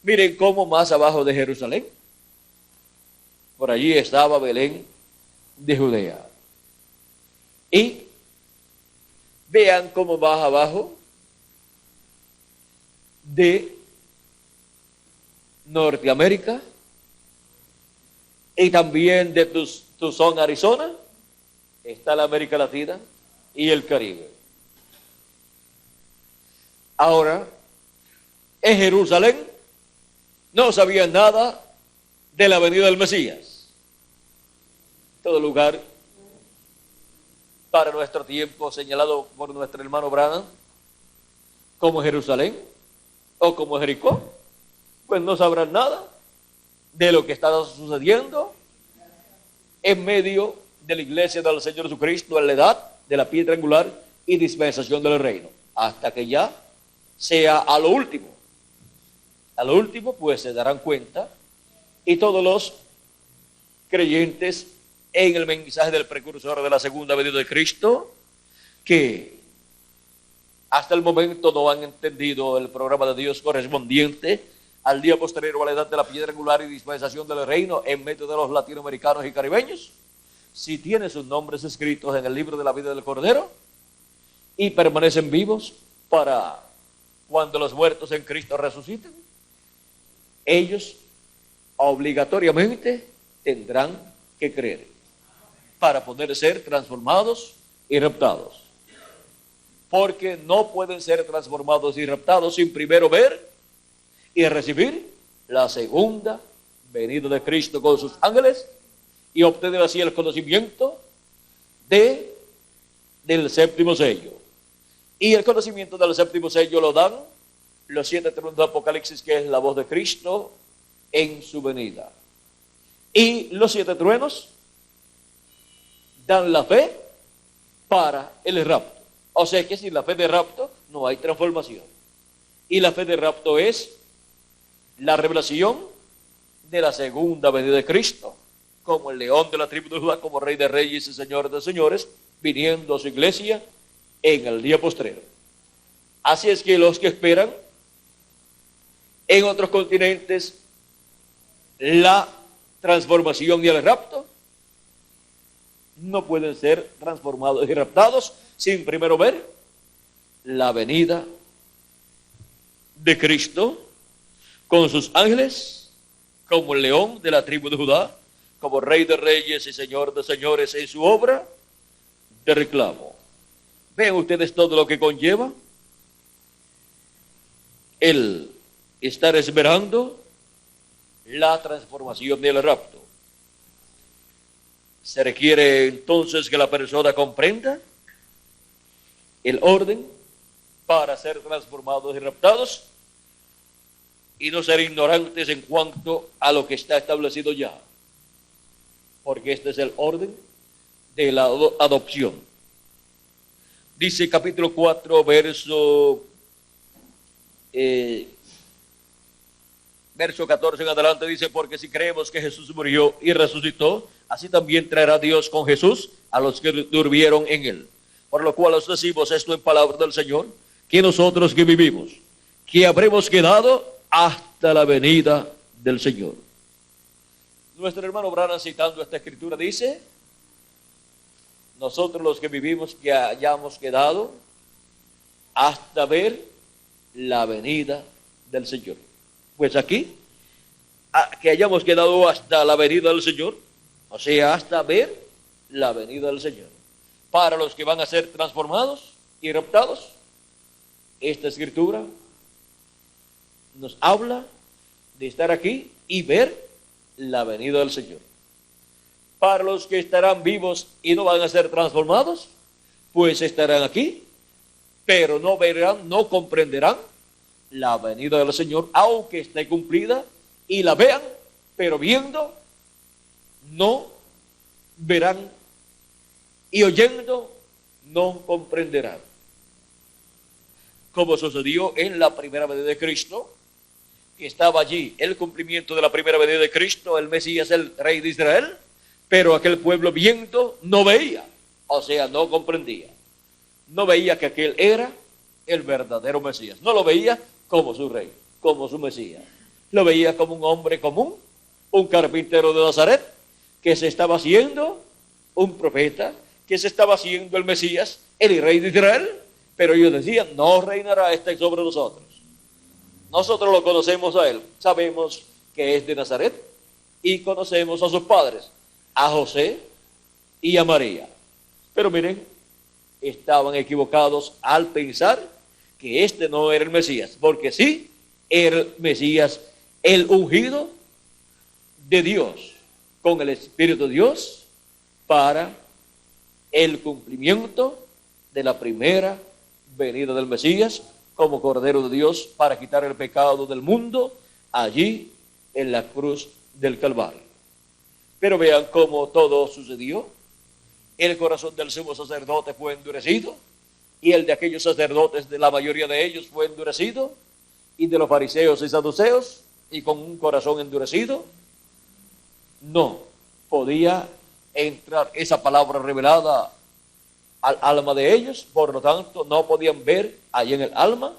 Miren cómo más abajo de Jerusalén, Por allí estaba Belén de Judea. Y vean cómo más abajo de Norteamérica y también de Tucson, Arizona, está la América Latina y el Caribe. Ahora, en Jerusalén no sabían nada de la venida del Mesías. Todo lugar para nuestro tiempo señalado por nuestro hermano Branham como Jerusalén o como Jericó, pues no sabrán nada de lo que está sucediendo en medio de la iglesia del Señor Jesucristo en la edad de la piedra angular y dispensación del reino, hasta que ya sea a lo último. A lo último, pues se darán cuenta y todos los creyentes en el mensaje del precursor de la segunda venida de Cristo, que hasta el momento no han entendido el programa de Dios correspondiente al día posterior a la edad de la piedra angular y dispensación del reino en medio de los latinoamericanos y caribeños, si tienen sus nombres escritos en el libro de la vida del Cordero y permanecen vivos para cuando los muertos en Cristo resuciten, ellos obligatoriamente tendrán que creer para poder ser transformados y raptados. Porque no pueden ser transformados y raptados sin primero ver y recibir la segunda venida de Cristo con sus ángeles y obtener así el conocimiento del séptimo sello. Y el conocimiento del séptimo sello lo dan los 7 truenos de Apocalipsis, que es la voz de Cristo en su venida. Y los 7 truenos dan la fe para el rapto. O sea que sin la fe de rapto no hay transformación. Y la fe de rapto es la revelación de la segunda venida de Cristo, como el león de la tribu de Judá, como rey de reyes y señor de señores, viniendo a su iglesia en el día postrero. Así es que los que esperan en otros continentes la transformación y el rapto no pueden ser transformados y raptados sin primero ver la venida de Cristo con sus ángeles, como el león de la tribu de Judá, como rey de reyes y señor de señores en su obra de reclamo. Ven ustedes todo lo que conlleva el estar esperando la transformación del rapto. Se requiere entonces que la persona comprenda el orden para ser transformados y raptados y no ser ignorantes en cuanto a lo que está establecido ya, porque este es el orden de la adopción. Dice capítulo 4, verso 14 en adelante, dice: porque si creemos que Jesús murió y resucitó, así también traerá Dios con Jesús a los que durmieron en él. Por lo cual os decimos esto en palabra del Señor, que nosotros que vivimos, que habremos quedado hasta la venida del Señor. Nuestro hermano Branham, citando esta escritura, dice: nosotros los que vivimos, que hayamos quedado hasta ver la venida del Señor. Pues aquí, que hayamos quedado hasta la venida del Señor, o sea, hasta ver la venida del Señor. Para los que van a ser transformados y raptados, esta escritura nos habla de estar aquí y ver la venida del Señor. Para los que estarán vivos y no van a ser transformados, pues estarán aquí, pero no verán, no comprenderán la venida del Señor, aunque esté cumplida, y la vean, pero viendo, no verán, y oyendo, no comprenderán. Como sucedió en la primera venida de Cristo, que estaba allí el cumplimiento de la primera venida de Cristo, el Mesías, el rey de Israel, pero aquel pueblo viendo no veía, o sea, no comprendía. No veía que aquel era el verdadero Mesías. No lo veía como su rey, como su Mesías. Lo veía como un hombre común, un carpintero de Nazaret, que se estaba haciendo un profeta, que se estaba haciendo el Mesías, el rey de Israel, pero ellos decían, no reinará este sobre nosotros. Nosotros lo conocemos a él, sabemos que es de Nazaret y conocemos a sus padres, a José y a María. Pero miren, estaban equivocados al pensar que este no era el Mesías, porque sí, era el Mesías, el ungido de Dios, con el Espíritu de Dios, para el cumplimiento de la primera venida del Mesías, como Cordero de Dios, para quitar el pecado del mundo, allí en la cruz del Calvario. Pero vean cómo todo sucedió. El corazón del sumo sacerdote fue endurecido, y el de aquellos sacerdotes, de la mayoría de ellos, fue endurecido, y de los fariseos y saduceos, y con un corazón endurecido, no podía entrar esa palabra revelada al alma de ellos, por lo tanto no podían ver allí en el alma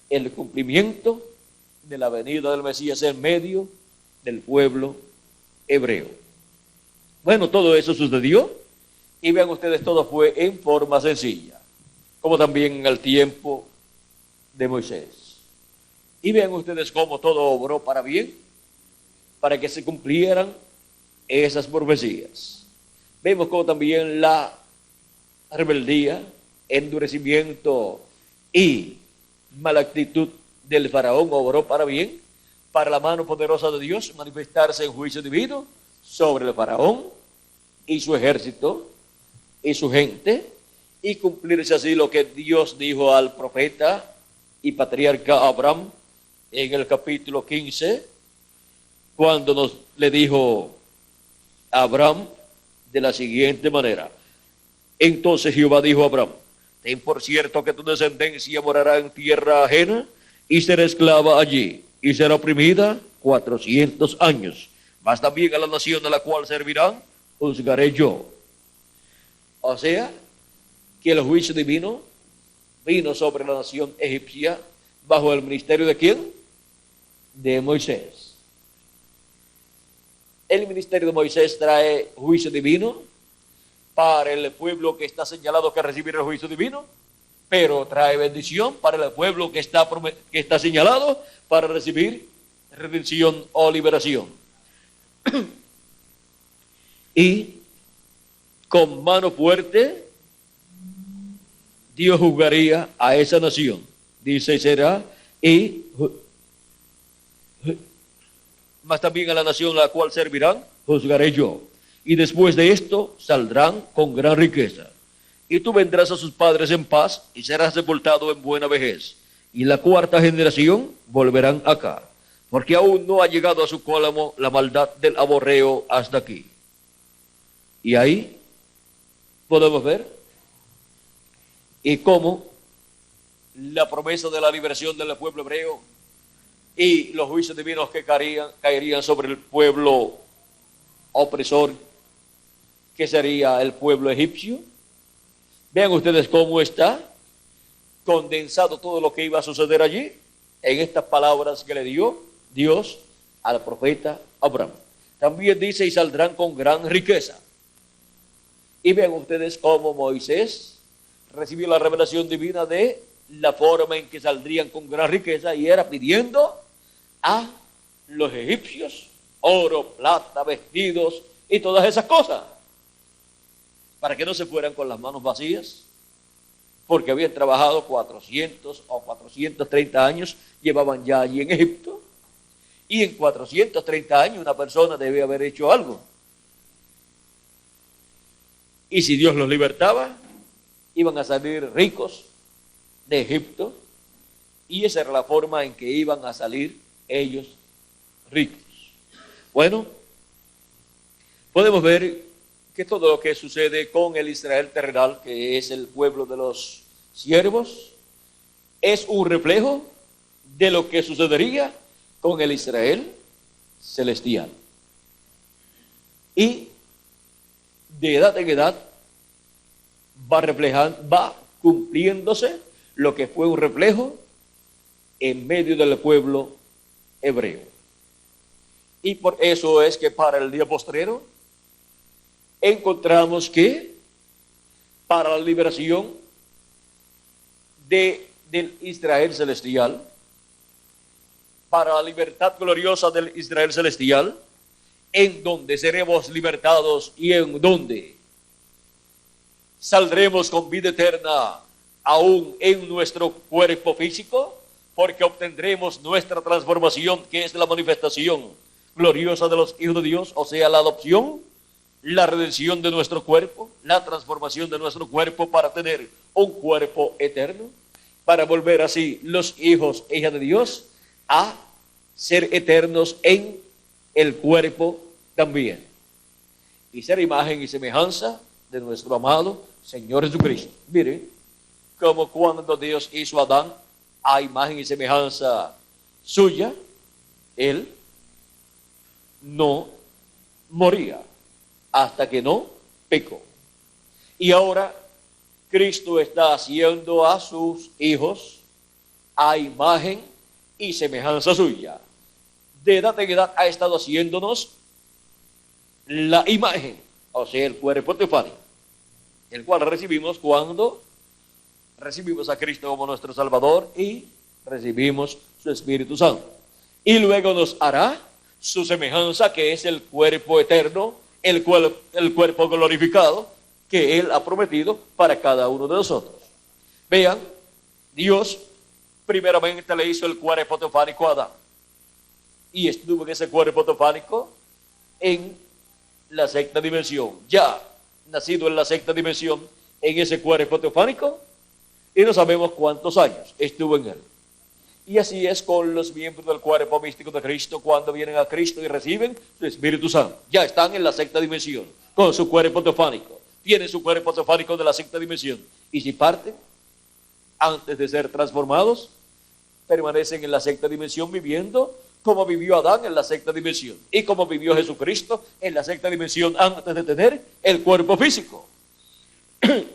el cumplimiento de la venida del Mesías en medio del pueblo hebreo. Bueno, todo eso sucedió, y vean ustedes, todo fue en forma sencilla, como también en el tiempo de Moisés. Y vean ustedes cómo todo obró para bien, para que se cumplieran esas profecías. Vemos cómo también la rebeldía, endurecimiento y mala actitud del faraón obró para bien, para la mano poderosa de Dios manifestarse en juicio divino sobre el faraón y su ejército y su gente, y cumplirse así lo que Dios dijo al profeta y patriarca Abraham en el capítulo 15, cuando le dijo a Abraham de la siguiente manera: entonces Jehová dijo a Abraham, ten por cierto que tu descendencia morará en tierra ajena y será esclava allí, y será oprimida 400 años. Mas también a la nación a la cual servirán, juzgaré yo. O sea, que el juicio divino vino sobre la nación egipcia bajo el ministerio ¿de quién? De Moisés. El ministerio de Moisés trae juicio divino para el pueblo que está señalado que recibirá el juicio divino, pero trae bendición para el pueblo que está señalado para recibir redención o liberación. Y con mano fuerte Dios juzgaría a esa nación. Dice, será, y más también a la nación a la cual servirán, juzgaré yo. Y después de esto saldrán con gran riqueza. Y tú vendrás a sus padres en paz y serás sepultado en buena vejez. Y la cuarta generación volverán acá, porque aún no ha llegado a su colmo la maldad del amorreo hasta aquí. Y ahí podemos ver y cómo la promesa de la liberación del pueblo hebreo y los juicios divinos que caerían sobre el pueblo opresor, que sería el pueblo egipcio. Vean ustedes cómo está condensado todo lo que iba a suceder allí en estas palabras que le dio Dios al profeta Abraham. También dice, y saldrán con gran riqueza. Y vean ustedes cómo Moisés recibió la revelación divina de la forma en que saldrían con gran riqueza, y era pidiendo a los egipcios oro, plata, vestidos y todas esas cosas, para que no se fueran con las manos vacías, porque habían trabajado 400 o 430 años, llevaban ya allí en Egipto, y en 430 años una persona debe haber hecho algo. Y si Dios los libertaba, iban a salir ricos de Egipto, y esa era la forma en que iban a salir ellos ricos. Bueno, podemos ver que todo lo que sucede con el Israel terrenal, que es el pueblo de los siervos, es un reflejo de lo que sucedería con el Israel celestial. Y de edad en edad va cumpliéndose lo que fue un reflejo en medio del pueblo hebreo. Y por eso es que para el día postrero encontramos que para la liberación del Israel celestial, para la libertad gloriosa del Israel celestial, en donde seremos libertados y en donde saldremos con vida eterna aún en nuestro cuerpo físico, porque obtendremos nuestra transformación, que es la manifestación gloriosa de los hijos de Dios, o sea, la adopción, la redención de nuestro cuerpo, la transformación de nuestro cuerpo para tener un cuerpo eterno, para volver así los hijos e hijas de Dios a ser eternos en el cuerpo también, y ser imagen y semejanza de nuestro amado Señor Jesucristo. Miren, como cuando Dios hizo a Adán a imagen y semejanza suya, él no moría hasta que no pecó. Y ahora Cristo está haciendo a sus hijos a imagen y semejanza suya. De edad en edad ha estado haciéndonos la imagen, o sea, el cuerpo teofánico, el cual recibimos cuando recibimos a Cristo como nuestro Salvador y recibimos su Espíritu Santo. Y luego nos hará su semejanza, que es el cuerpo eterno, el cuerpo glorificado que Él ha prometido para cada uno de nosotros. Vean, Dios primeramente le hizo el cuerpo teofánico a Adán, y estuvo en ese cuerpo teofánico en la sexta dimensión, ya nacido en la sexta dimensión, en ese cuerpo teofánico, y no sabemos cuántos años estuvo en él. Y así es con los miembros del cuerpo místico de Cristo cuando vienen a Cristo y reciben su Espíritu Santo. Ya están en la sexta dimensión con su cuerpo teofánico. Tienen su cuerpo teofánico de la sexta dimensión. Y si parten, antes de ser transformados, permanecen en la sexta dimensión viviendo como vivió Adán en la sexta dimensión y como vivió Jesucristo en la sexta dimensión antes de tener el cuerpo físico.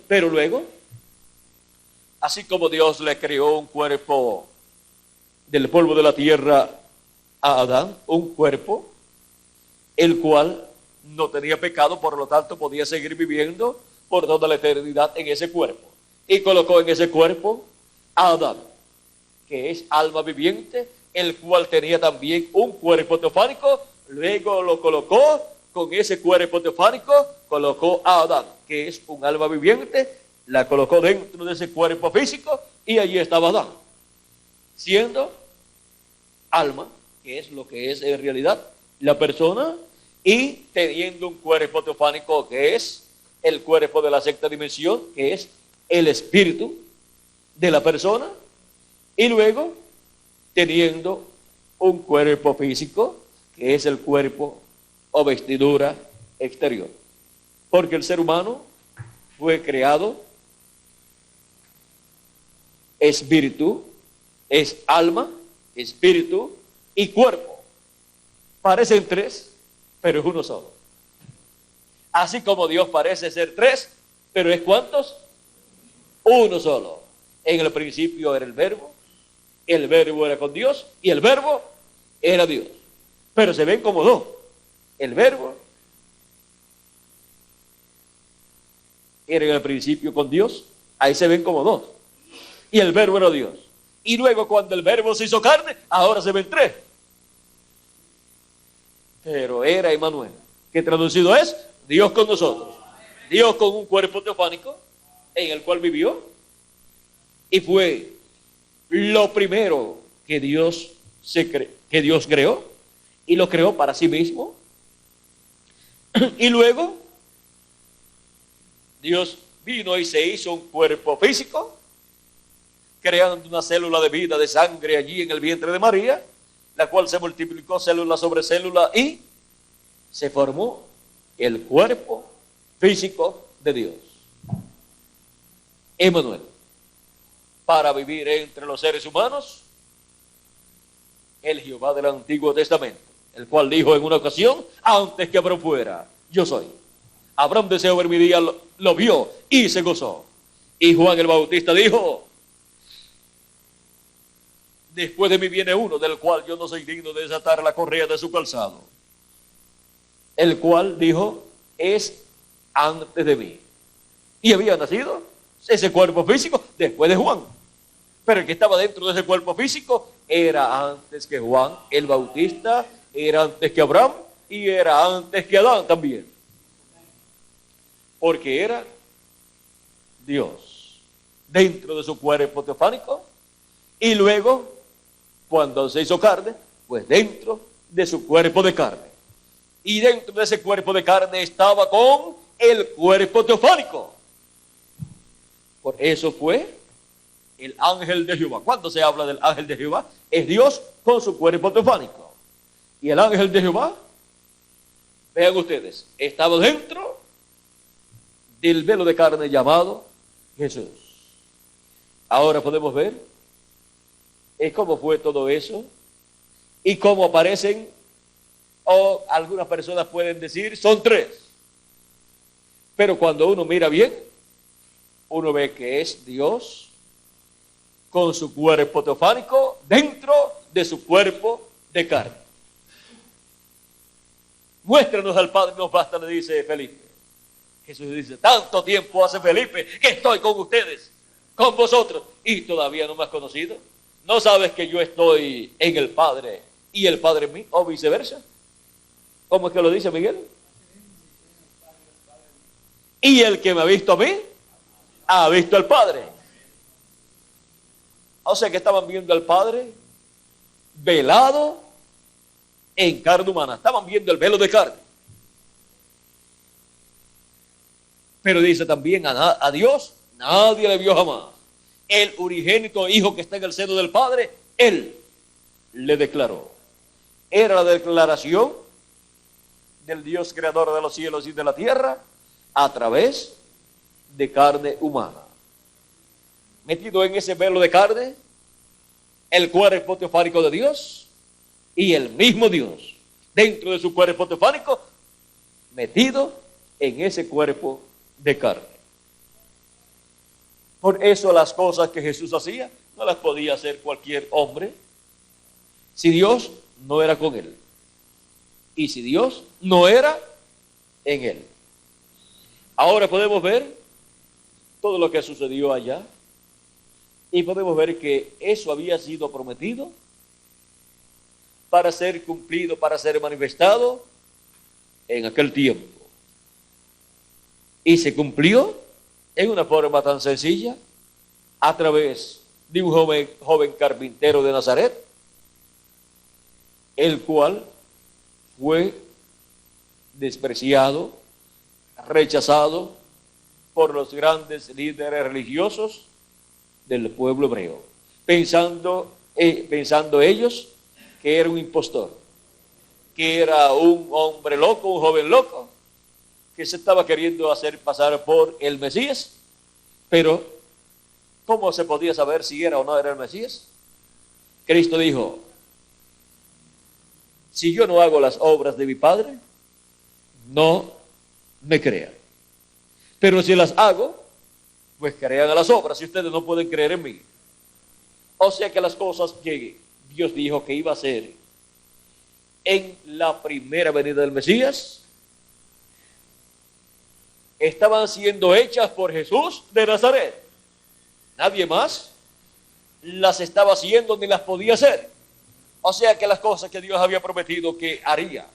Pero luego, así como Dios le creó un cuerpo del polvo de la tierra a Adán, un cuerpo el cual no tenía pecado, por lo tanto podía seguir viviendo por toda la eternidad en ese cuerpo, y colocó en ese cuerpo a Adán, que es alma viviente, el cual tenía también un cuerpo teofánico. Luego lo colocó con ese cuerpo teofánico, colocó a Adán, que es un alma viviente, la colocó dentro de ese cuerpo físico, y allí estaba Adán, siendo alma, que es lo que es en realidad la persona, y teniendo un cuerpo teofánico que es el cuerpo de la sexta dimensión, que es el espíritu de la persona, y luego teniendo un cuerpo físico que es el cuerpo o vestidura exterior. Porque el ser humano fue creado espíritu, es alma, espíritu y cuerpo. Parecen tres, pero es uno solo. Así como Dios parece ser tres, pero es ¿cuántos? Uno solo. En el principio era el verbo era con Dios y el verbo era Dios. Pero se ven como dos. El verbo era en el principio con Dios, ahí se ven como dos. Y el verbo era Dios. Y luego cuando el verbo se hizo carne, ahora se ven tres. Pero era Emmanuel, que traducido es Dios con nosotros. Dios con un cuerpo teofánico en el cual vivió, y fue lo primero que Dios creó, y lo creó para sí mismo. Y luego Dios vino y se hizo un cuerpo físico, creando una célula de vida de sangre allí en el vientre de María, la cual se multiplicó célula sobre célula y se formó el cuerpo físico de Dios. Emmanuel, para vivir entre los seres humanos, el Jehová del Antiguo Testamento, el cual dijo en una ocasión, antes que Abraham fuera, yo soy. Abraham deseó ver mi día, lo vio y se gozó. Y Juan el Bautista dijo, después de mí viene uno del cual yo no soy digno de desatar la correa de su calzado, el cual dijo, es antes de mí. Y había nacido ese cuerpo físico después de Juan. Pero el que estaba dentro de ese cuerpo físico era antes que Juan el Bautista, era antes que Abraham y era antes que Adán también. Porque era Dios dentro de su cuerpo teofánico y luego, cuando se hizo carne, pues dentro de su cuerpo de carne. Y dentro de ese cuerpo de carne estaba con el cuerpo teofánico. Por eso fue el ángel de Jehová. Cuando se habla del ángel de Jehová, es Dios con su cuerpo teofánico. Y el ángel de Jehová, vean ustedes, estaba dentro del velo de carne llamado Jesús. Ahora podemos ver cómo fue todo eso y cómo aparecen, o algunas personas pueden decir, son tres. Pero cuando uno mira bien, uno ve que es Dios con su cuerpo teofánico dentro de su cuerpo de carne. Muéstranos al Padre, nos basta, le dice Felipe. Jesús dice, tanto tiempo hace Felipe que estoy con ustedes, con vosotros, y todavía no me has conocido. ¿No sabes que yo estoy en el Padre y el Padre en mí, o viceversa? ¿Cómo es que lo dice Miguel? Y el que me ha visto a mí, ha visto al Padre. O sea que estaban viendo al Padre velado en carne humana. Estaban viendo el velo de carne. Pero dice también a Dios, nadie le vio jamás. El unigénito Hijo que está en el seno del Padre, Él le declaró. Era la declaración del Dios creador de los cielos y de la tierra a través de carne humana. Metido en ese velo de carne, el cuerpo teofánico de Dios y el mismo Dios dentro de su cuerpo teofánico, metido en ese cuerpo de carne. Por eso las cosas que Jesús hacía no las podía hacer cualquier hombre si Dios no era con él y si Dios no era en él. Ahora podemos ver todo lo que sucedió allá y podemos ver que eso había sido prometido para ser cumplido, para ser manifestado en aquel tiempo. Y se cumplió en una forma tan sencilla a través de un joven carpintero de Nazaret, el cual fue despreciado, rechazado por los grandes líderes religiosos del pueblo hebreo, pensando ellos que era un impostor, que era un hombre loco, un joven loco, que se estaba queriendo hacer pasar por el Mesías. Pero ¿cómo se podía saber si era o no era el Mesías? Cristo dijo, si yo no hago las obras de mi Padre, no me crean. Pero si las hago, pues crean a las obras, y ustedes no pueden creer en mí. O sea que las cosas que Dios dijo que iba a hacer en la primera venida del Mesías estaban siendo hechas por Jesús de Nazaret. Nadie más las estaba haciendo ni las podía hacer. O sea que las cosas que Dios había prometido que haría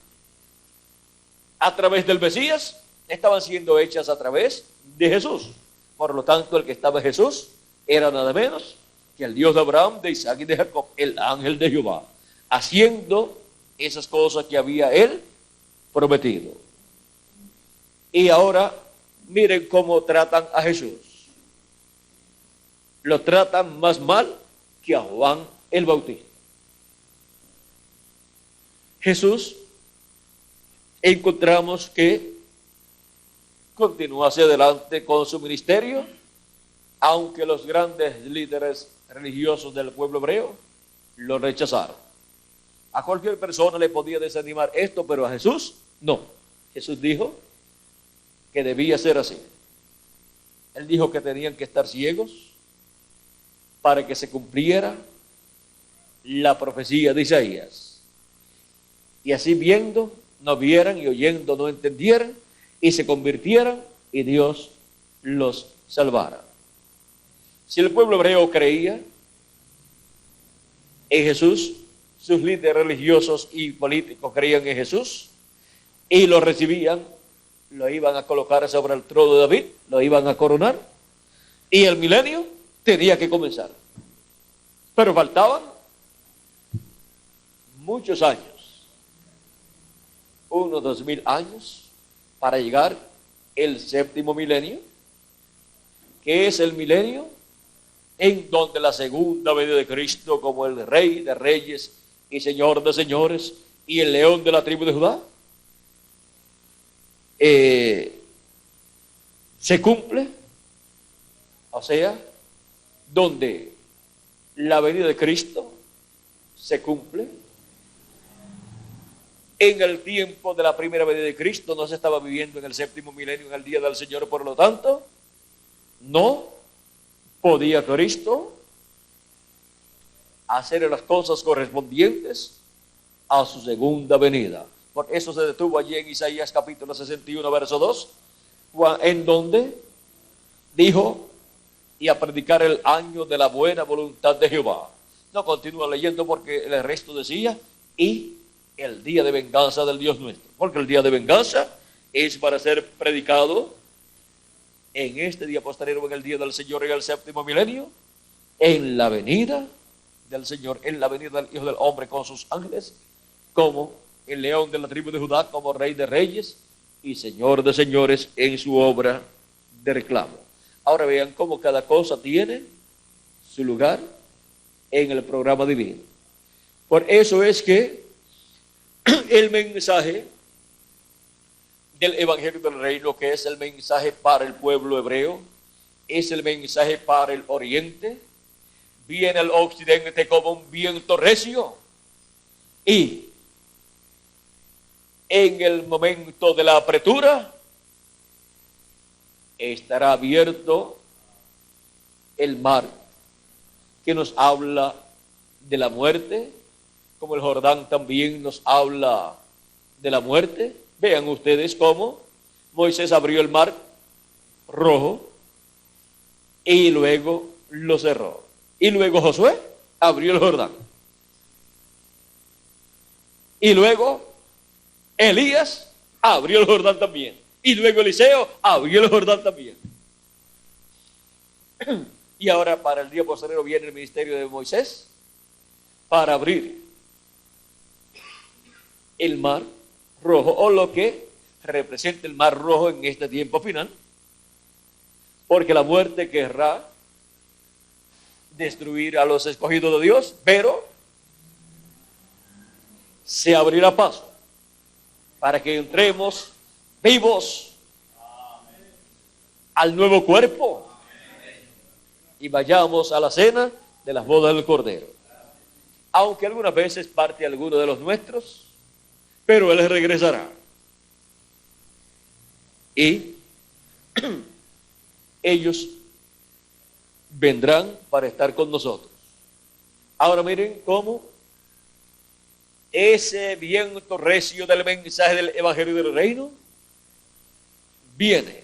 a través del Mesías estaban siendo hechas a través de Jesús. Por lo tanto, el que estaba en Jesús era nada menos que el Dios de Abraham, de Isaac y de Jacob, el ángel de Jehová, haciendo esas cosas que había él prometido. Y ahora miren cómo tratan a Jesús. Lo tratan más mal que a Juan el Bautista. Jesús, encontramos que continuó hacia adelante con su ministerio, aunque los grandes líderes religiosos del pueblo hebreo lo rechazaron. A cualquier persona le podía desanimar esto, pero a Jesús no. Jesús dijo que debía ser así. Él dijo que tenían que estar ciegos para que se cumpliera la profecía de Isaías. Y así viendo no vieran y oyendo no entendieran y se convirtieran y Dios los salvara. Si el pueblo hebreo creía en Jesús, sus líderes religiosos y políticos creían en Jesús y lo recibían, lo iban a colocar sobre el trono de David, lo iban a coronar y el milenio tenía que comenzar. Pero faltaban muchos años, unos 2000 años, para llegar el séptimo milenio, que es el milenio en donde la segunda venida de Cristo, como el Rey de Reyes y Señor de Señores y el León de la tribu de Judá, se cumple, o sea, donde la venida de Cristo se cumple. En el tiempo de la primera venida de Cristo no se estaba viviendo en el séptimo milenio, en el día del Señor, por lo tanto, no podía Cristo hacer las cosas correspondientes a su segunda venida. Por eso se detuvo allí en Isaías capítulo 61, verso 2, en donde dijo, y a predicar el año de la buena voluntad de Jehová. No continúa leyendo porque el resto decía, y el día de venganza del Dios nuestro. Porque el día de venganza es para ser predicado en este día posterior, en el día del Señor, en el séptimo milenio, en la venida del Señor, en la venida del Hijo del Hombre con sus ángeles, como el león de la tribu de Judá, como Rey de Reyes y Señor de Señores en su obra de reclamo. Ahora vean cómo cada cosa tiene su lugar en el programa divino. Por eso es que el mensaje del Evangelio del Reino, que es el mensaje para el pueblo hebreo, es el mensaje para el oriente, viene al occidente como un viento recio y en el momento de la apertura estará abierto el mar, que nos habla de la muerte, como el Jordán también nos habla de la muerte. Vean ustedes cómo Moisés abrió el mar rojo y luego lo cerró. Y luego Josué abrió el Jordán. Y luego Elías abrió el Jordán también. Y luego Eliseo abrió el Jordán también. Y ahora para el día posterior viene el ministerio de Moisés para abrir el mar rojo, o lo que representa el mar rojo en este tiempo final, porque la muerte querrá destruir a los escogidos de Dios, pero se abrirá paso para que entremos vivos al nuevo cuerpo y vayamos a la cena de las bodas del Cordero. Aunque algunas veces parte alguno de los nuestros, pero Él regresará. Y ellos vendrán para estar con nosotros. Ahora miren cómo ese viento recio del mensaje del Evangelio del Reino viene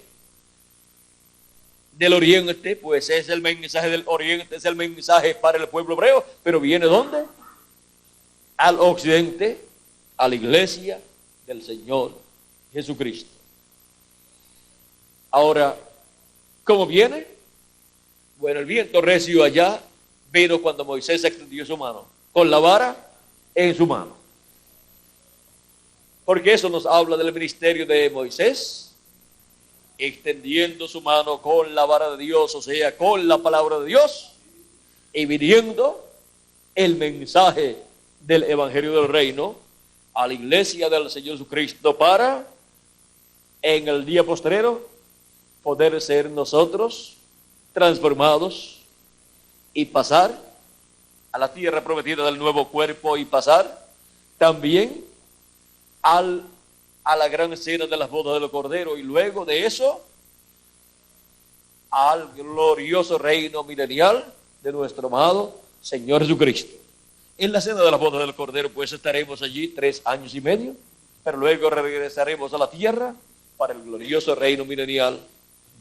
del oriente, pues es el mensaje del oriente, es el mensaje para el pueblo hebreo, pero viene ¿dónde? Al occidente, a la iglesia del Señor Jesucristo. Ahora, ¿cómo viene? Bueno, el viento recio allá vino cuando Moisés extendió su mano, con la vara en su mano. Porque eso nos habla del ministerio de Moisés, extendiendo su mano con la vara de Dios, o sea, con la palabra de Dios, y viniendo el mensaje del Evangelio del Reino a la iglesia del Señor Jesucristo para, en el día postrero, poder ser nosotros transformados y pasar a la tierra prometida del nuevo cuerpo y pasar también a la gran cena de las bodas del Cordero, y luego de eso al glorioso reino milenial de nuestro amado Señor Jesucristo. En la cena de las bodas del Cordero pues estaremos allí 3 años y medio, pero luego regresaremos a la tierra para el glorioso reino milenial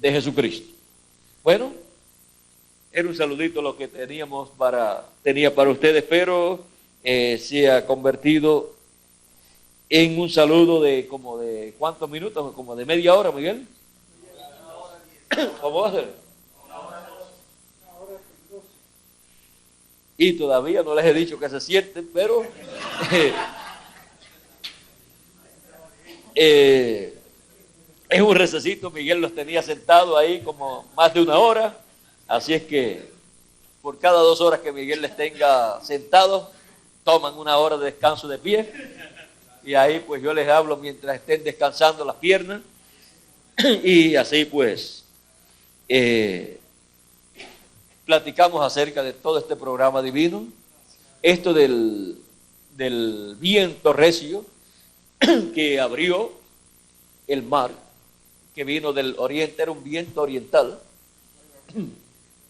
de Jesucristo. Bueno, era un saludito lo que tenía para ustedes, pero se ha convertido en un saludo de como de ¿cuántos minutos? Como de media hora, Miguel. ¿Cómo va a ser? Y todavía no les he dicho que se sienten, pero es un recesito. Miguel los tenía sentados ahí como más de una hora, así es que por cada 2 horas que Miguel les tenga sentados, toman 1 hora de descanso de pie, y ahí pues yo les hablo mientras estén descansando las piernas, y así pues platicamos acerca de todo este programa divino, esto del viento recio que abrió el mar, que vino del oriente, era un viento oriental.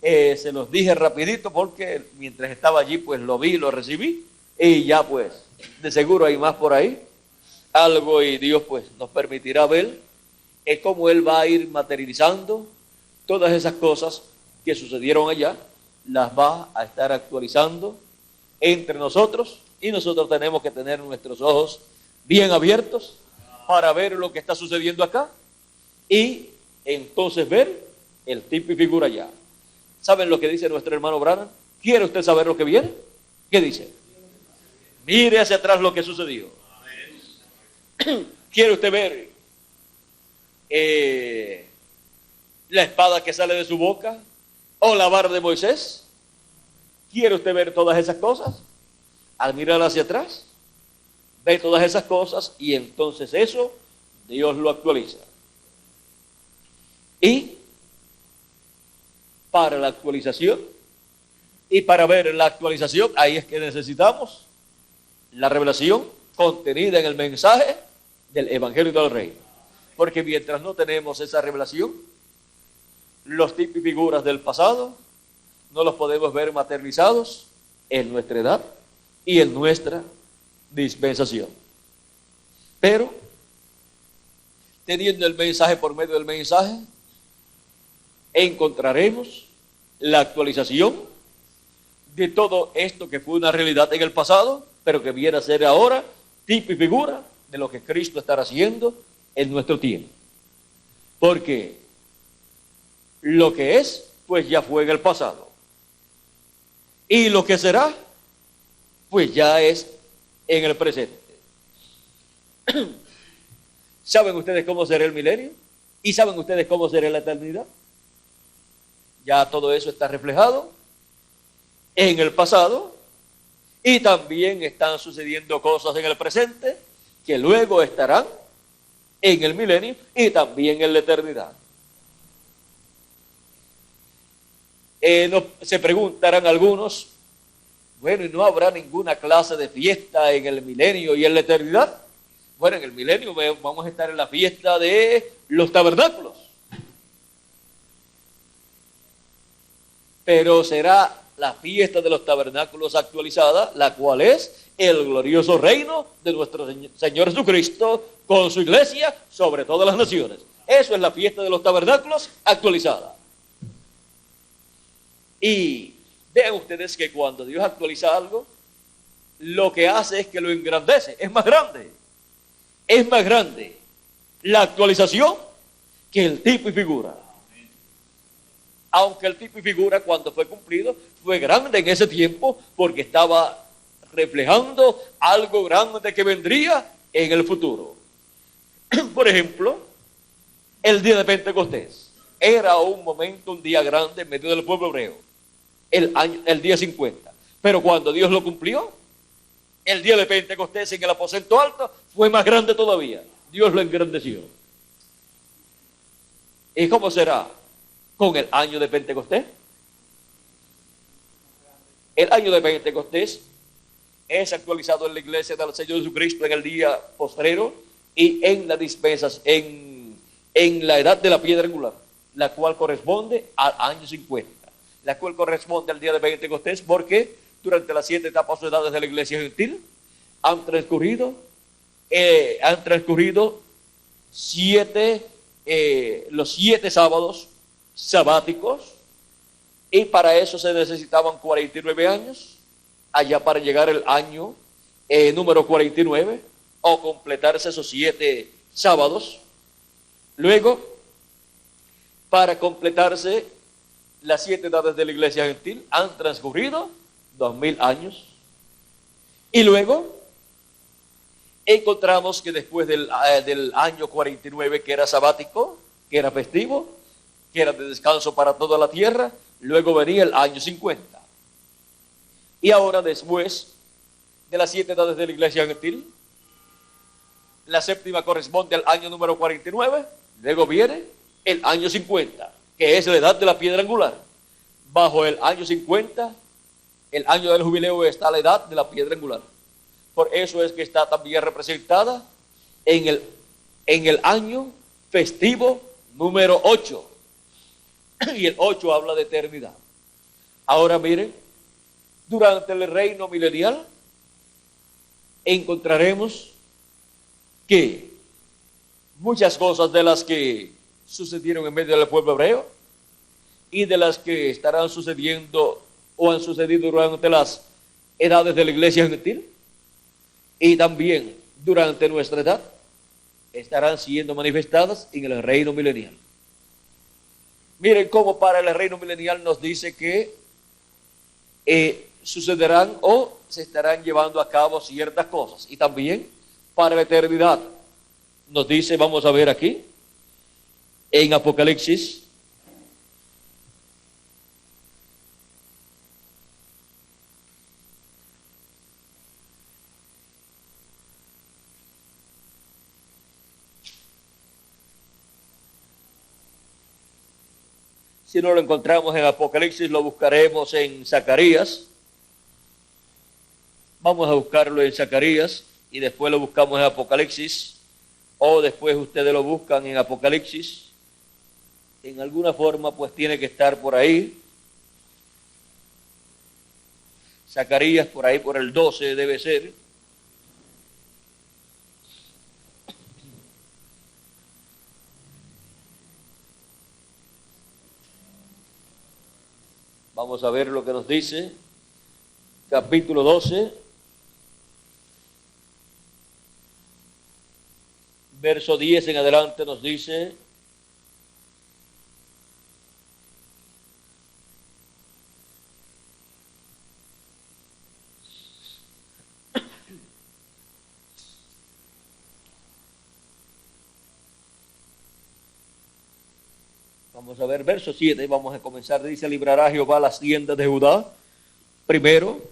Se los dije rapidito porque mientras estaba allí pues lo vi, lo recibí, y ya pues de seguro hay más por ahí, algo, y Dios pues nos permitirá ver cómo Él va a ir materializando todas esas cosas que sucedieron allá, las va a estar actualizando entre nosotros, y nosotros tenemos que tener nuestros ojos bien abiertos para ver lo que está sucediendo acá y entonces ver el tipo y figura allá. ¿Saben lo que dice nuestro hermano Branham? ¿Quiere usted saber lo que viene? ¿Qué dice? Mire hacia atrás lo que sucedió. ¿Quiere usted ver la espada que sale de su boca o la vara de Moisés? ¿Quiere usted ver todas esas cosas? Al mirar hacia atrás, ve todas esas cosas, y entonces eso Dios lo actualiza. Y para la actualización y para ver la actualización, ahí es que necesitamos la revelación contenida en el mensaje del Evangelio del Reino. Porque mientras no tenemos esa revelación, los tipos y figuras del pasado no los podemos ver materializados en nuestra edad y en nuestra dispensación. Pero, teniendo el mensaje por medio del mensaje, encontraremos la actualización de todo esto que fue una realidad en el pasado, pero que viene a ser ahora tipo y figura de lo que Cristo estará haciendo en nuestro tiempo. Porque lo que es, pues ya fue en el pasado. Y lo que será, pues ya es en el presente. ¿Saben ustedes cómo será el milenio? ¿Y saben ustedes cómo será la eternidad? Ya todo eso está reflejado en el pasado, y también están sucediendo cosas en el presente que luego estarán en el milenio y también en la eternidad. Se preguntarán algunos, bueno, ¿y no habrá ninguna clase de fiesta en el milenio y en la eternidad? Bueno, en el milenio vamos a estar en la fiesta de los tabernáculos. Pero será la fiesta de los tabernáculos actualizada, la cual es el glorioso reino de nuestro Señor Jesucristo con su iglesia sobre todas las naciones. Eso es la fiesta de los tabernáculos actualizada. Y vean ustedes que cuando Dios actualiza algo, lo que hace es que lo engrandece, es más grande. Es más grande la actualización que el tipo y figura. Aunque el tipo y figura, cuando fue cumplido, fue grande en ese tiempo porque estaba reflejando algo grande que vendría en el futuro. Por ejemplo, el día de Pentecostés era un momento, un día grande en medio del pueblo hebreo, el día 50. Pero cuando Dios lo cumplió, el día de Pentecostés en el aposento alto fue más grande todavía. Dios lo engrandeció. ¿Y cómo será con el año de Pentecostés? El año de Pentecostés es actualizado en la iglesia del Señor Jesucristo en el día postrero y en la dispensas, en la edad de la piedra angular, la cual corresponde al año 50, la cual corresponde al día de Pentecostés, porque durante las 7 etapas o edades de la iglesia gentil han transcurrido 7 los 7 sábados sabáticos, y para eso se necesitaban 49 años, allá para llegar el año número 49, o completarse esos 7 sábados. Luego, para completarse las 7 edades de la iglesia gentil, han transcurrido 2000 años. Y luego encontramos que después del año 49, que era sabático, que era festivo, que era de descanso para toda la tierra, luego venía el año 50. Y ahora, después de las 7 edades de la iglesia gentil, la séptima corresponde al año número 49, luego viene el año 50, que es la edad de la piedra angular. Bajo el año 50, el año del jubileo, está la edad de la piedra angular. Por eso es que está también representada en el año festivo número 8. Y el 8 habla de eternidad. Ahora miren, durante el reino milenial encontraremos que muchas cosas de las que sucedieron en medio del pueblo hebreo y de las que estarán sucediendo o han sucedido durante las edades de la iglesia gentil y también durante nuestra edad, estarán siendo manifestadas en el reino milenial. Miren cómo para el reino milenial nos dice que sucederán o se estarán llevando a cabo ciertas cosas. Y también para la eternidad nos dice, vamos a ver aquí, en Apocalipsis, si no lo encontramos en Apocalipsis, lo buscaremos en Zacarías. Vamos a buscarlo en Zacarías y después lo buscamos en Apocalipsis, o después ustedes lo buscan en Apocalipsis. En alguna forma, pues tiene que estar por ahí. Zacarías, por ahí, por el 12 debe ser. Vamos a ver lo que nos dice. Capítulo 12. Verso 10 en adelante nos dice: vamos a ver, verso 7, vamos a comenzar. Dice: librará Jehová las tiendas de Judá, primero,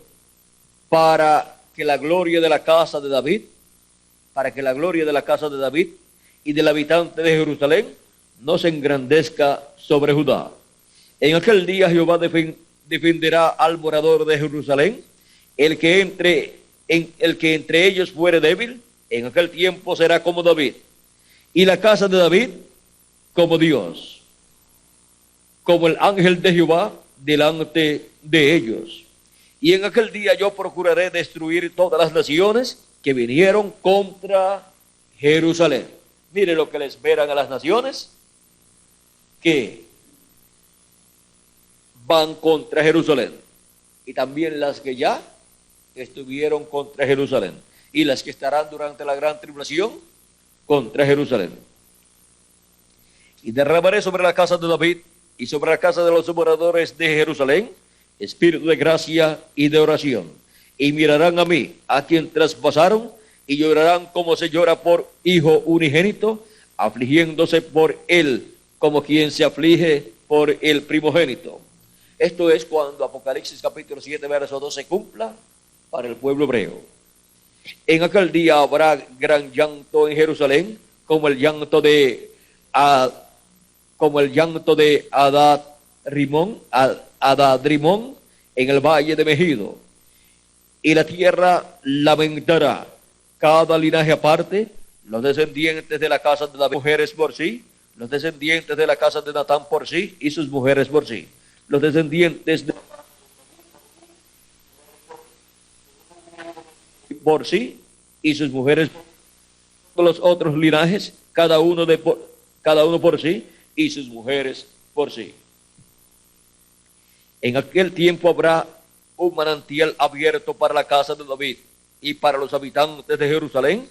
para que la gloria de la casa de David, y del habitante de Jerusalén no se engrandezca sobre Judá. En aquel día Jehová defenderá al morador de Jerusalén, el que entre ellos fuere débil, en aquel tiempo será como David, y la casa de David como Dios, como el ángel de Jehová delante de ellos. Y en aquel día yo procuraré destruir todas las naciones que vinieron contra Jerusalén. Mire lo que le esperan a las naciones que van contra Jerusalén, y también las que ya estuvieron contra Jerusalén, y las que estarán durante la gran tribulación contra Jerusalén. Y derramaré sobre la casa de David y sobre la casa de los moradores de Jerusalén espíritu de gracia y de oración, y mirarán a mí, a quien traspasaron, y llorarán como se llora por hijo unigénito, afligiéndose por él como quien se aflige por el primogénito. Esto es cuando Apocalipsis capítulo 7 verso 2 se cumpla para el pueblo hebreo. En aquel día habrá gran llanto en Jerusalén, como el llanto de Adadrimón en el valle de Megido, y la tierra lamentará, cada linaje aparte, los descendientes de la casa de David, mujeres por sí, los descendientes de la casa de Natán por sí, y sus mujeres por sí, los descendientes de por sí, y sus mujeres por los otros linajes, cada uno cada uno por sí, y sus mujeres por sí. En aquel tiempo habrá un manantial abierto para la casa de David y para los habitantes de Jerusalén,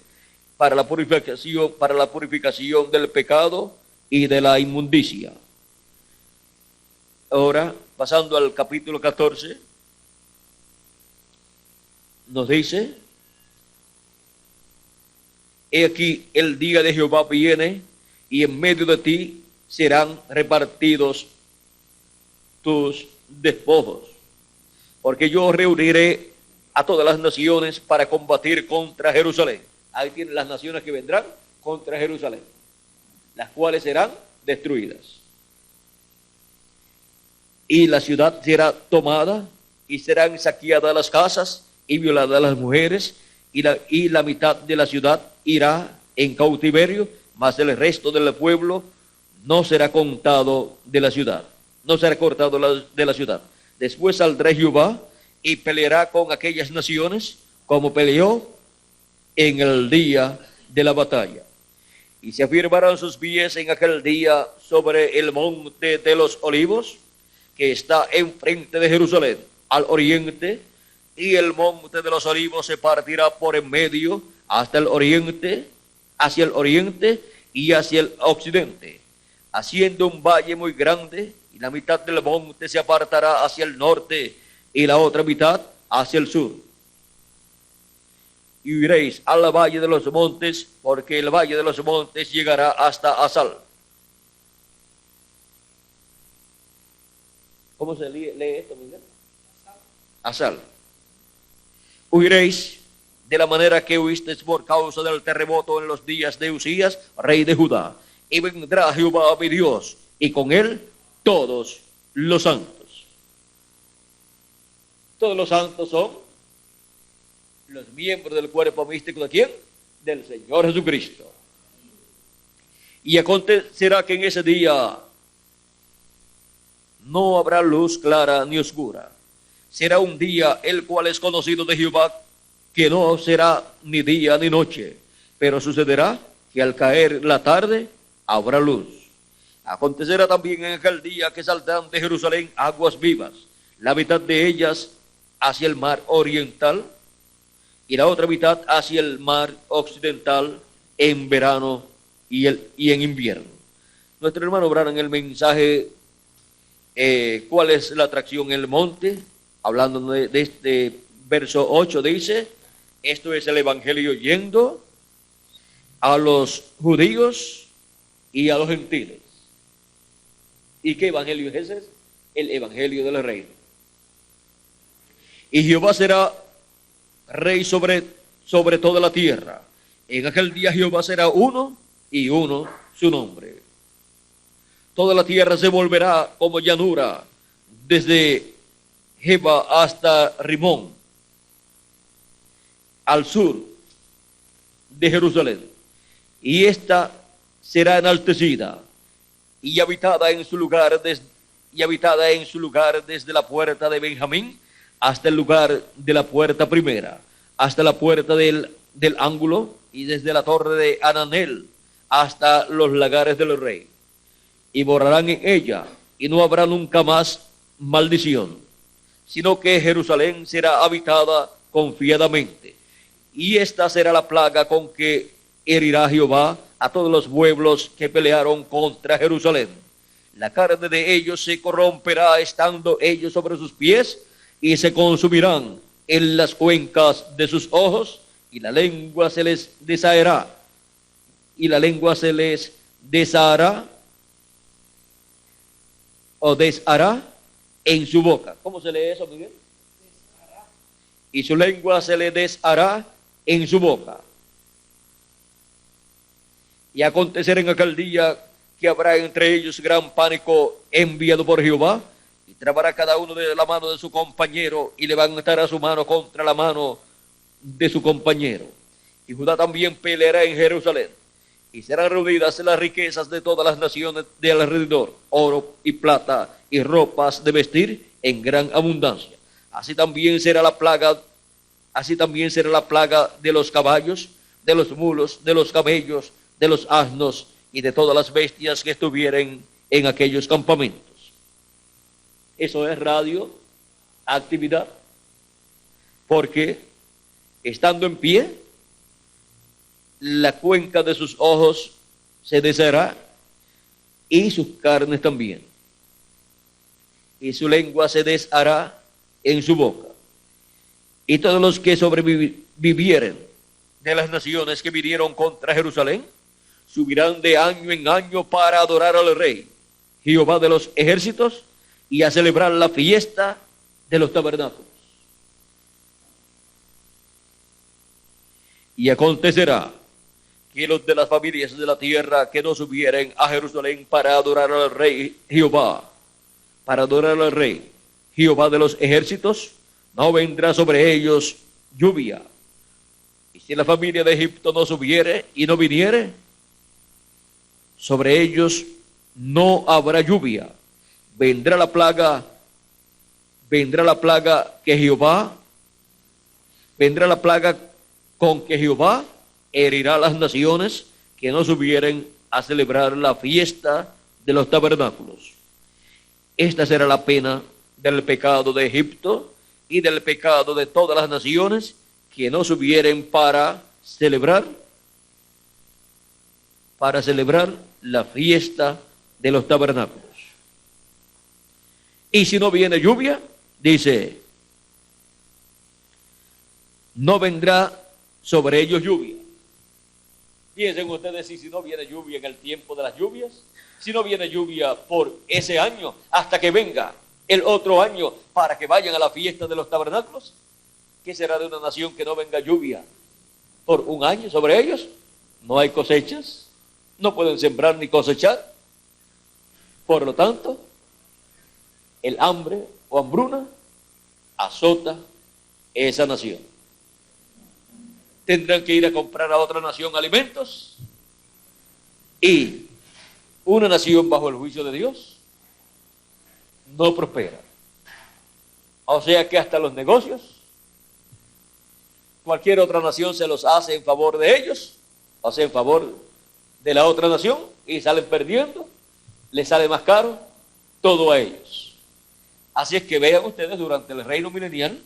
para la purificación del pecado y de la inmundicia. Ahora, pasando al capítulo 14, nos dice: he aquí el día de Jehová viene, y en medio de ti serán repartidos tus despojos, porque yo reuniré a todas las naciones para combatir contra Jerusalén. Ahí tienen las naciones que vendrán contra Jerusalén, las cuales serán destruidas. Y la ciudad será tomada, y serán saqueadas las casas, y violadas las mujeres, y la mitad de la ciudad irá en cautiverio, mas el resto del pueblo no será contado de la ciudad, no será cortado de la ciudad. Después saldrá Jehová y peleará con aquellas naciones como peleó en el día de la batalla. Y se afirmarán sus pies en aquel día sobre el monte de los olivos, que está enfrente de Jerusalén, al oriente, y el monte de los olivos se partirá por en medio hasta el oriente, hacia el oriente y hacia el occidente, haciendo un valle muy grande, y la mitad del monte se apartará hacia el norte y la otra mitad hacia el sur. Y iréis al valle de los montes, porque el valle de los montes llegará hasta Asal. ¿Cómo se lee esto, Miguel? Asal. Huiréis de la manera que huisteis por causa del terremoto en los días de Usías, rey de Judá. Y vendrá Jehová mi Dios, y con él todos los santos. Todos los santos son los miembros del cuerpo místico ¿de quién? Del Señor Jesucristo. Y acontecerá que en ese día no habrá luz clara ni oscura. Será un día el cual es conocido de Jehová, que no será ni día ni noche, pero sucederá que al caer la tarde habrá luz. Acontecerá también en aquel día que saldrán de Jerusalén aguas vivas, la mitad de ellas hacia el mar oriental y la otra mitad hacia el mar occidental en verano y en invierno. Nuestro hermano Branham en el mensaje ¿cuál es la atracción en el monte? Hablando de este verso 8 dice: esto es el evangelio yendo a los judíos y a los gentiles. ¿Y qué evangelio es ese? El evangelio del reino. Y Jehová será rey sobre toda la tierra. En aquel día Jehová será uno y uno su nombre. Toda la tierra se volverá como llanura, desde Jeba hasta Rimón, al sur de Jerusalén. Y esta será enaltecida y habitada en su lugar desde la puerta de Benjamín hasta el lugar de la puerta primera, hasta la puerta del ángulo, y desde la torre de Ananel hasta los lagares del rey. Y morarán en ella, y no habrá nunca más maldición, sino que Jerusalén será habitada confiadamente. Y esta será la plaga con que herirá Jehová a todos los pueblos que pelearon contra Jerusalén. La carne de ellos se corromperá estando ellos sobre sus pies, y se consumirán en las cuencas de sus ojos, y la lengua se les deshará, o deshará en su boca. ¿Cómo se lee eso, Miguel? Deshará. Y su lengua se le deshará en su boca. Y acontecerá en aquel día que habrá entre ellos gran pánico enviado por Jehová, y trabará cada uno de la mano de su compañero, y levantará su mano contra la mano de su compañero. Y Judá también peleará en Jerusalén, y serán reunidas las riquezas de todas las naciones de alrededor, oro y plata y ropas de vestir en gran abundancia. Así también será la plaga de los caballos, de los mulos, de los camellos, de los asnos y de todas las bestias que estuvieren en aquellos campamentos. Eso es radioactividad, porque estando en pie, la cuenca de sus ojos se deshará y sus carnes también, y su lengua se deshará en su boca. Y todos los que sobrevivieren de las naciones que vinieron contra Jerusalén subirán de año en año para adorar al Rey, Jehová de los ejércitos, y a celebrar la fiesta de los tabernáculos. Y acontecerá que los de las familias de la tierra que no subieren a Jerusalén para adorar al Rey Jehová, para adorar al Rey Jehová de los ejércitos, no vendrá sobre ellos lluvia. Y si la familia de Egipto no subiere y no viniere, sobre ellos no habrá lluvia. Vendrá la plaga que Jehová, vendrá la plaga con que Jehová herirá a las naciones que no subieren a celebrar la fiesta de los tabernáculos. Esta será la pena del pecado de Egipto y del pecado de todas las naciones que no subieren para celebrar la fiesta de los tabernáculos. Y si no viene lluvia, dice, no vendrá sobre ellos lluvia. Piensen ustedes, si no viene lluvia en el tiempo de las lluvias, si no viene lluvia por ese año, hasta que venga el otro año para que vayan a la fiesta de los tabernáculos, ¿qué será de una nación que no venga lluvia por un año sobre ellos? No hay cosechas, no pueden sembrar ni cosechar. Por lo tanto, el hambre o hambruna azota esa nación. Tendrán que ir a comprar a otra nación alimentos, y una nación bajo el juicio de Dios no prospera. O sea que hasta los negocios, cualquier otra nación se los hace en favor de ellos, o sea, en favor de la otra nación, y salen perdiendo, les sale más caro todo a ellos. Así es que vean ustedes, durante el reino milenial,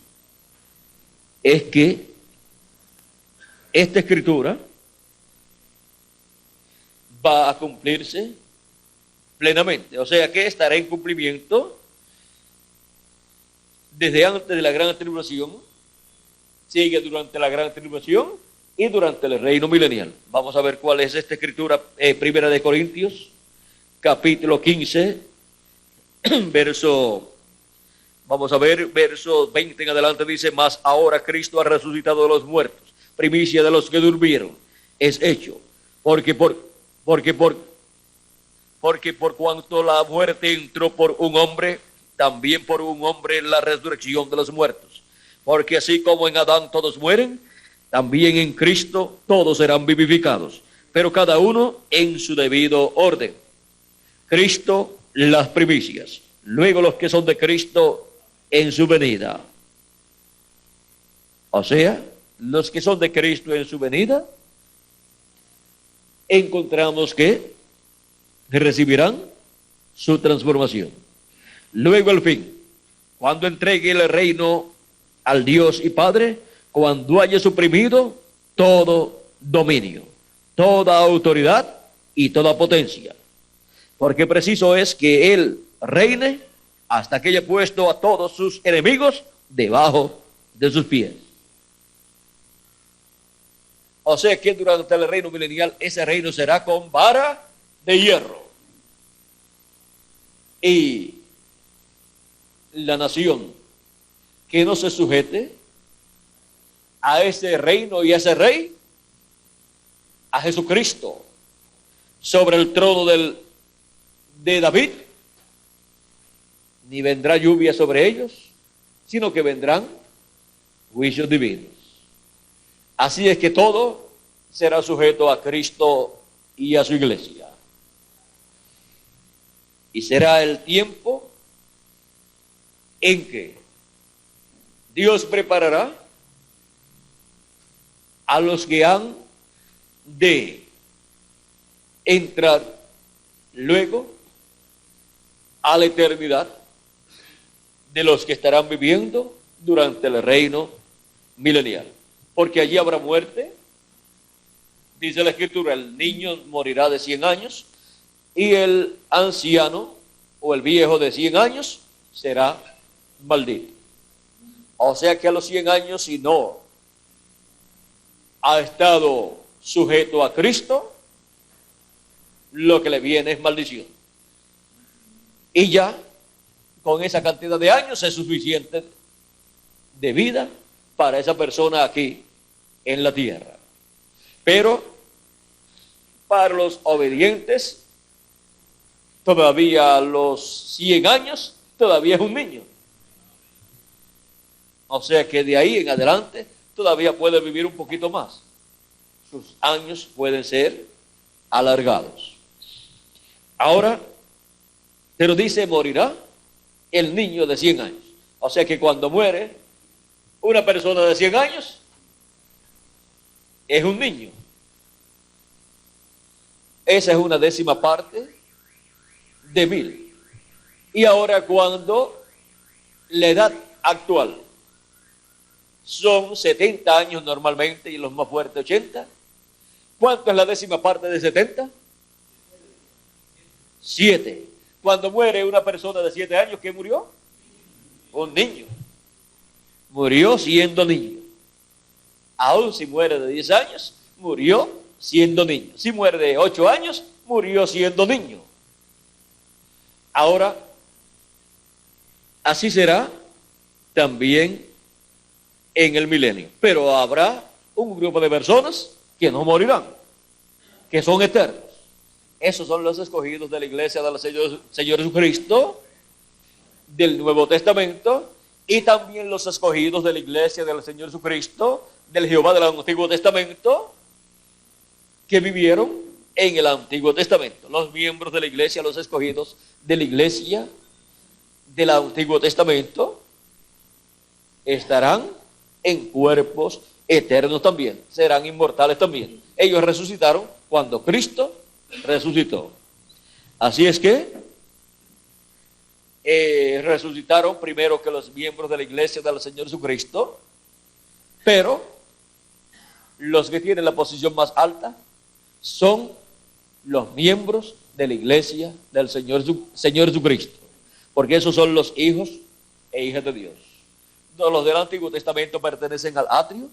es que esta escritura va a cumplirse plenamente. O sea que estará en cumplimiento desde antes de la gran tribulación, sigue durante la gran tribulación y durante el reino milenial. Vamos a ver cuál es esta escritura. Primera de Corintios, capítulo 15, vamos a ver, verso 20 en adelante, dice, mas ahora Cristo ha resucitado de los muertos, primicia de los que durmieron, es hecho, porque por cuanto la muerte entró por un hombre, también por un hombre la resurrección de los muertos. Porque así como en Adán todos mueren, también en Cristo todos serán vivificados, pero cada uno en su debido orden. Cristo las primicias, luego los que son de Cristo en su venida. O sea, los que son de Cristo en su venida, encontramos que recibirán su transformación. Luego al fin, cuando entregue el reino al Dios y Padre, cuando haya suprimido todo dominio, toda autoridad y toda potencia. Porque preciso es que Él reine hasta que haya puesto a todos sus enemigos debajo de sus pies. O sea que durante el reino milenial, ese reino será con vara de hierro. Y la nación que no se sujete a ese reino y a ese rey, a Jesucristo, sobre el trono de David, ni vendrá lluvia sobre ellos, sino que vendrán juicios divinos. Así es que todo será sujeto a Cristo y a su iglesia. Y será el tiempo en que Dios preparará a los que han de entrar luego a la eternidad de los que estarán viviendo durante el reino milenial. Porque allí habrá muerte, dice la Escritura, el niño morirá de 100 años y el anciano o el viejo de 100 años será maldito. O sea que a los 100 años, si no ha estado sujeto a Cristo, lo que le viene es maldición. Y ya con esa cantidad de años es suficiente de vida para esa persona aquí en la tierra. Pero para los obedientes, todavía a los 100 años, todavía es un niño. O sea que de ahí en adelante todavía puede vivir un poquito más. Sus años pueden ser alargados. Ahora, pero dice, morirá el niño de 100 años. O sea que cuando muere una persona de 100 años, es un niño. Esa es una décima parte de 1000. Y ahora cuando la edad actual son 70 años normalmente y los más fuertes 80, ¿cuánto es la décima parte de 70? 7. Cuando muere una persona de 7 años, ¿qué murió? Un niño. Murió siendo niño. Aún si muere de 10 años, murió siendo niño. Si muere de 8 años, murió siendo niño. Ahora, así será también en el milenio. Pero habrá un grupo de personas que no morirán, que son eternos. Esos son los escogidos de la iglesia del Señor Jesucristo, del Nuevo Testamento, y también los escogidos de la iglesia del Señor Jesucristo, del Jehová del Antiguo Testamento, que vivieron en el Antiguo Testamento. Los miembros de la iglesia, los escogidos de la iglesia del Antiguo Testamento, estarán en cuerpos eternos también, serán inmortales también. Ellos resucitaron cuando Cristo resucitó. Así es que resucitaron primero que los miembros de la iglesia del Señor Jesucristo, pero los que tienen la posición más alta son los miembros de la iglesia del Señor Jesucristo, porque esos son los hijos e hijas de Dios. Los del Antiguo Testamento pertenecen al atrio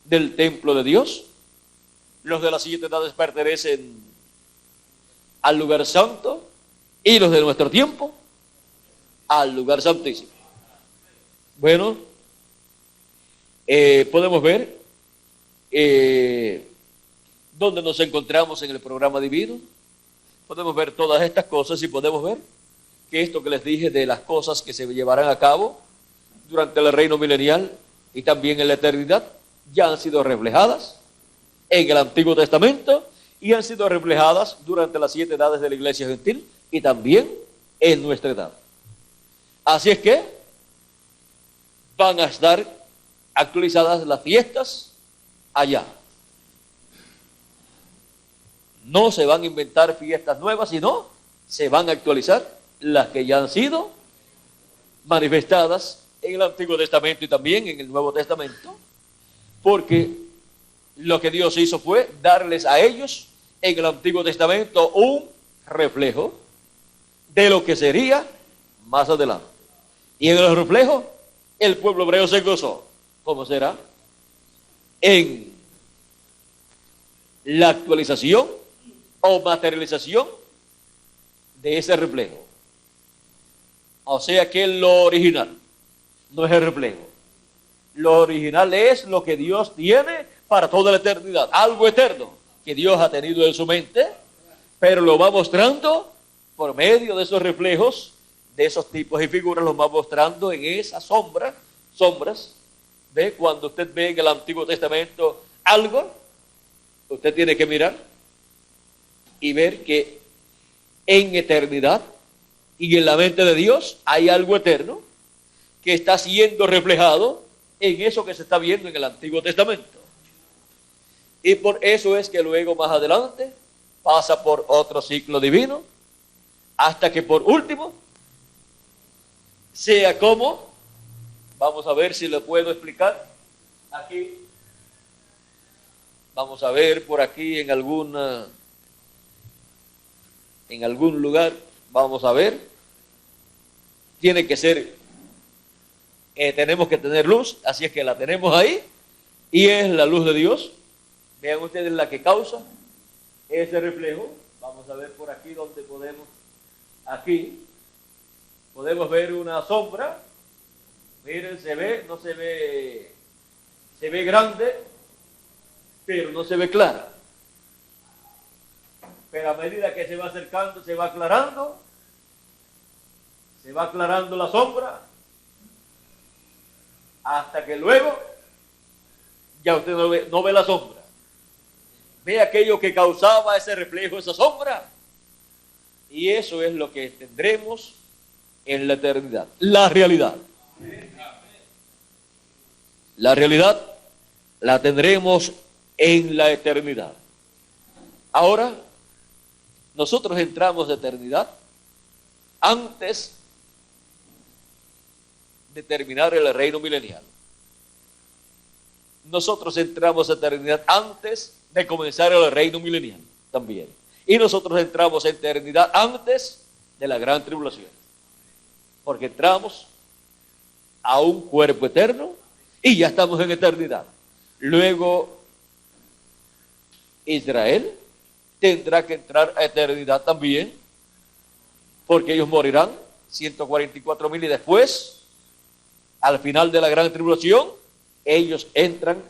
del templo de Dios. Los de las 7 edades pertenecen al lugar santo, y los de nuestro tiempo al lugar santísimo. Bueno, podemos ver dónde nos encontramos en el programa divino. Podemos ver todas estas cosas y podemos ver que esto que les dije de las cosas que se llevarán a cabo durante el reino milenial y también en la eternidad ya han sido reflejadas en el Antiguo Testamento y han sido reflejadas durante las 7 edades de la iglesia gentil y también en nuestra edad. Así es que van a estar actualizadas las fiestas allá. No se van a inventar fiestas nuevas, sino se van a actualizar las que ya han sido manifestadas en el Antiguo Testamento y también en el Nuevo Testamento, porque lo que Dios hizo fue darles a ellos en el Antiguo Testamento un reflejo de lo que sería más adelante. Y en el reflejo, el pueblo hebreo se gozó. ¿Cómo será? En la actualización o materialización de ese reflejo. O sea que lo original no es el reflejo. Lo original es lo que Dios tiene para toda la eternidad. Algo eterno que Dios ha tenido en su mente, pero lo va mostrando por medio de esos reflejos, de esos tipos y figuras, los va mostrando en esas sombras. ¿Ve? Cuando usted ve en el Antiguo Testamento algo, usted tiene que mirar y ver que en eternidad y en la mente de Dios hay algo eterno que está siendo reflejado en eso que se está viendo en el Antiguo Testamento. Y por eso es que luego más adelante pasa por otro ciclo divino, hasta que por último sea como, vamos a ver si lo puedo explicar aquí, vamos a ver por aquí en algún lugar, vamos a ver, tiene que ser, tenemos que tener luz, así es que la tenemos ahí, y es la luz de Dios. Vean ustedes la que causa ese reflejo. Vamos a ver por aquí donde podemos, aquí, podemos ver una sombra. Miren, se ve, no se ve, se ve grande, pero no se ve clara. Pero a medida que se va acercando, se va aclarando la sombra, hasta que luego ya usted no ve la sombra. Ve aquello que causaba ese reflejo, esa sombra. Y eso es lo que tendremos en la eternidad. La realidad. La realidad la tendremos en la eternidad. Ahora, nosotros entramos de eternidad antes de terminar el reino milenial. Nosotros entramos a eternidad antes de comenzar el reino milenial también. Y nosotros entramos a eternidad antes de la gran tribulación. Porque entramos a un cuerpo eterno y ya estamos en eternidad. Luego, Israel tendrá que entrar a eternidad también, porque ellos morirán 144,000 y después, al final de la gran tribulación, ellos entran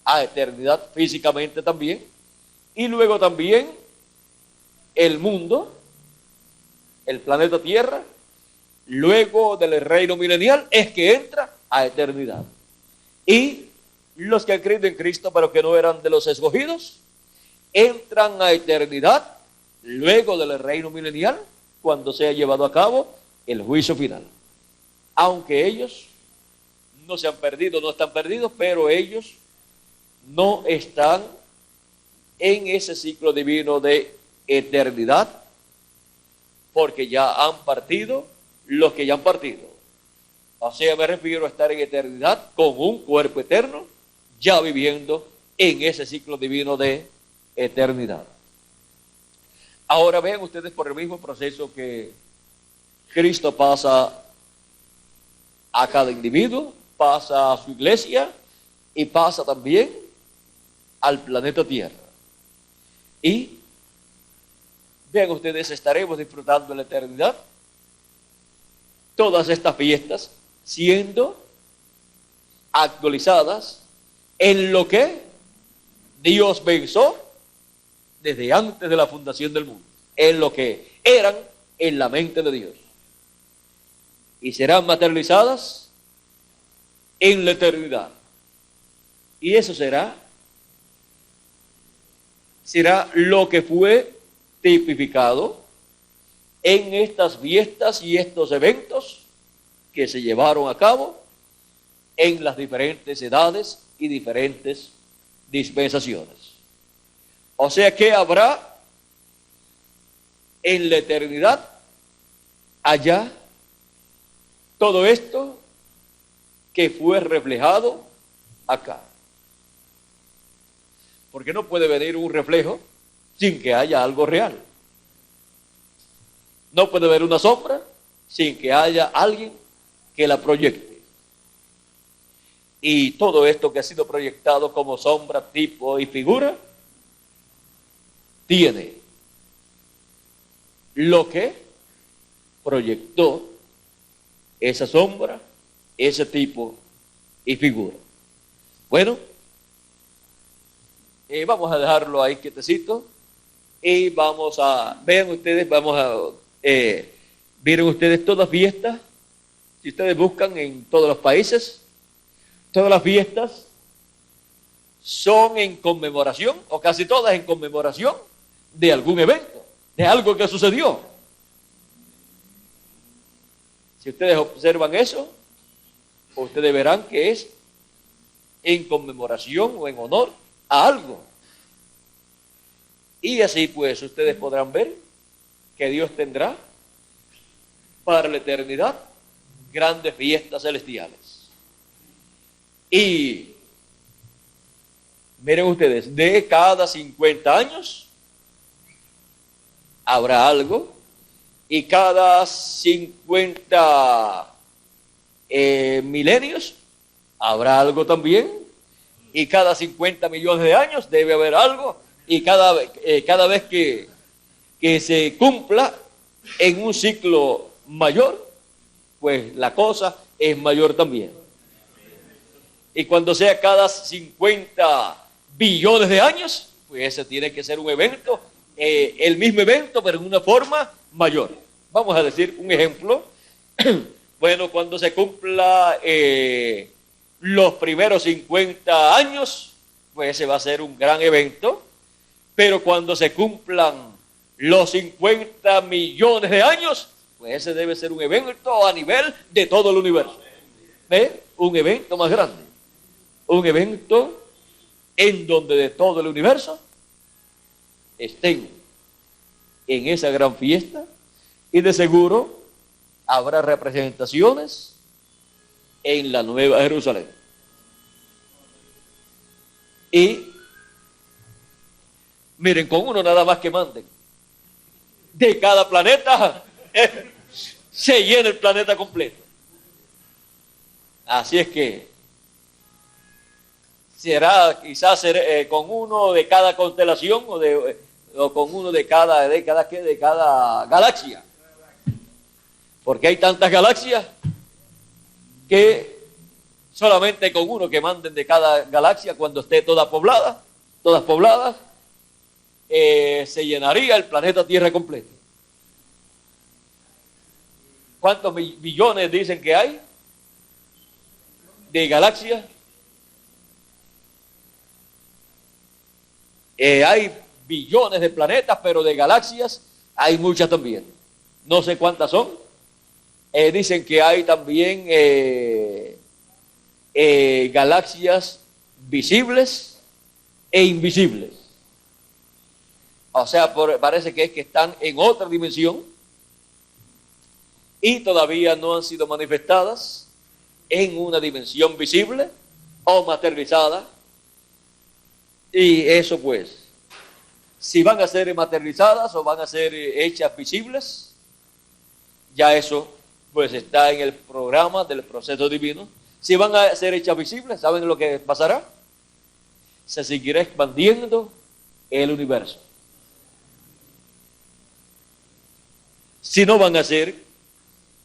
a eternidad físicamente también. Y luego también el mundo, el planeta Tierra, luego del reino milenial, es que entra a eternidad. Y los que han creído en Cristo, pero que no eran de los escogidos, entran a eternidad luego del reino milenial, cuando sea llevado a cabo el juicio final. Aunque ellos no se han perdido, no están perdidos, pero ellos no están en ese ciclo divino de eternidad, porque ya han partido los que ya han partido. O sea, me refiero a estar en eternidad con un cuerpo eterno, ya viviendo en ese ciclo divino de eternidad. Ahora vean ustedes por el mismo proceso que Cristo pasa a cada individuo, pasa a su iglesia y pasa también al planeta Tierra. Y vean ustedes, estaremos disfrutando la eternidad, todas estas fiestas siendo actualizadas en lo que Dios pensó desde antes de la fundación del mundo, en lo que eran en la mente de Dios, y serán materializadas en la eternidad. Y eso será lo que fue tipificado en estas fiestas y estos eventos que se llevaron a cabo en las diferentes edades y diferentes dispensaciones. O sea que habrá en la eternidad allá todo esto que fue reflejado acá. Porque no puede venir un reflejo sin que haya algo real. No puede haber una sombra sin que haya alguien que la proyecte. Y todo esto que ha sido proyectado como sombra, tipo y figura, tiene lo que proyectó esa sombra, ese tipo y figura. Bueno, vamos a dejarlo ahí quietecito y vamos a, vieron ustedes todas las fiestas, si ustedes buscan en todos los países, todas las fiestas son en conmemoración, o casi todas en conmemoración de algún evento, de algo que sucedió. Si ustedes observan eso, ustedes verán que es en conmemoración o en honor a algo. Y así pues ustedes podrán ver que Dios tendrá para la eternidad grandes fiestas celestiales. Y miren ustedes, de cada 50 años habrá algo, y cada 50 milenios habrá algo también, y cada 50 millones de años debe haber algo, y cada vez que se cumpla en un ciclo mayor, pues la cosa es mayor también. Y cuando sea cada 50 billones de años, pues ese tiene que ser un evento, el mismo evento, pero en una forma mayor. Vamos a decir un ejemplo. Bueno, cuando se cumpla los primeros 50 años, pues ese va a ser un gran evento. Pero cuando se cumplan los 50 millones de años, pues ese debe ser un evento a nivel de todo el universo. ¿Ve? Un evento más grande. Un evento en donde de todo el universo estén en esa gran fiesta, y de seguro habrá representaciones en la Nueva Jerusalén. Y miren, con uno nada más que manden de cada planeta, se llena el planeta completo. Así es que será quizás con uno de cada constelación o con uno de cada galaxia, porque hay tantas galaxias que solamente con uno que manden de cada galaxia, cuando esté todas pobladas, se llenaría el planeta Tierra completo. ¿Cuántos billones dicen que hay de galaxias? Hay billones de planetas, pero de galaxias hay muchas también. No sé cuántas son. Dicen que hay también galaxias visibles e invisibles. O sea, parece que es que están en otra dimensión y todavía no han sido manifestadas en una dimensión visible o materializada. Y eso pues, si van a ser materializadas o van a ser hechas visibles, ya eso pues está en el programa del proceso divino. Si van a ser hechas visibles, ¿saben lo que pasará? Se seguirá expandiendo el universo. Si no van a ser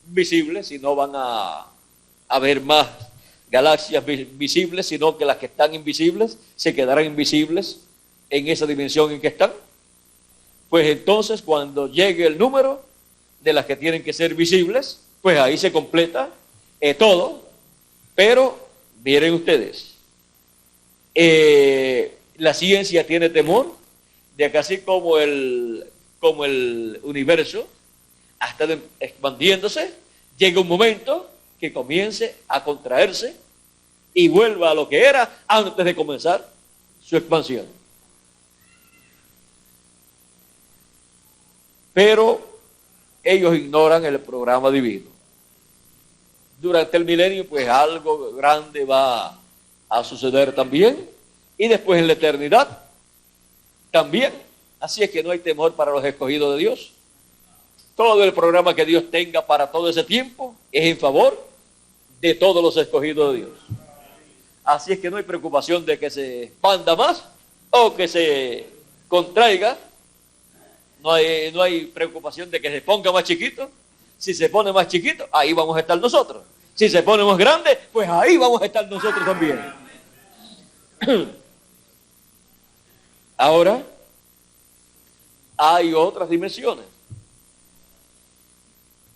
visibles, si no van a haber más galaxias visibles, sino que las que están invisibles se quedarán invisibles en esa dimensión en que están, pues entonces cuando llegue el número de las que tienen que ser visibles, pues ahí se completa todo. Pero miren ustedes, la ciencia tiene temor de que así como el universo ha estado expandiéndose, llega un momento que comience a contraerse y vuelva a lo que era antes de comenzar su expansión. Pero ellos ignoran el programa divino. Durante el milenio, pues algo grande va a suceder también, y después en la eternidad también. Así es que no hay temor para los escogidos de Dios. Todo el programa que Dios tenga para todo ese tiempo es en favor de todos los escogidos de Dios. Así es que no hay preocupación de que se expanda más o que se contraiga. No hay preocupación de que se ponga más chiquito. Si se pone más chiquito, ahí vamos a estar nosotros. Si se pone más grande, pues ahí vamos a estar nosotros también. Ahora, hay otras dimensiones.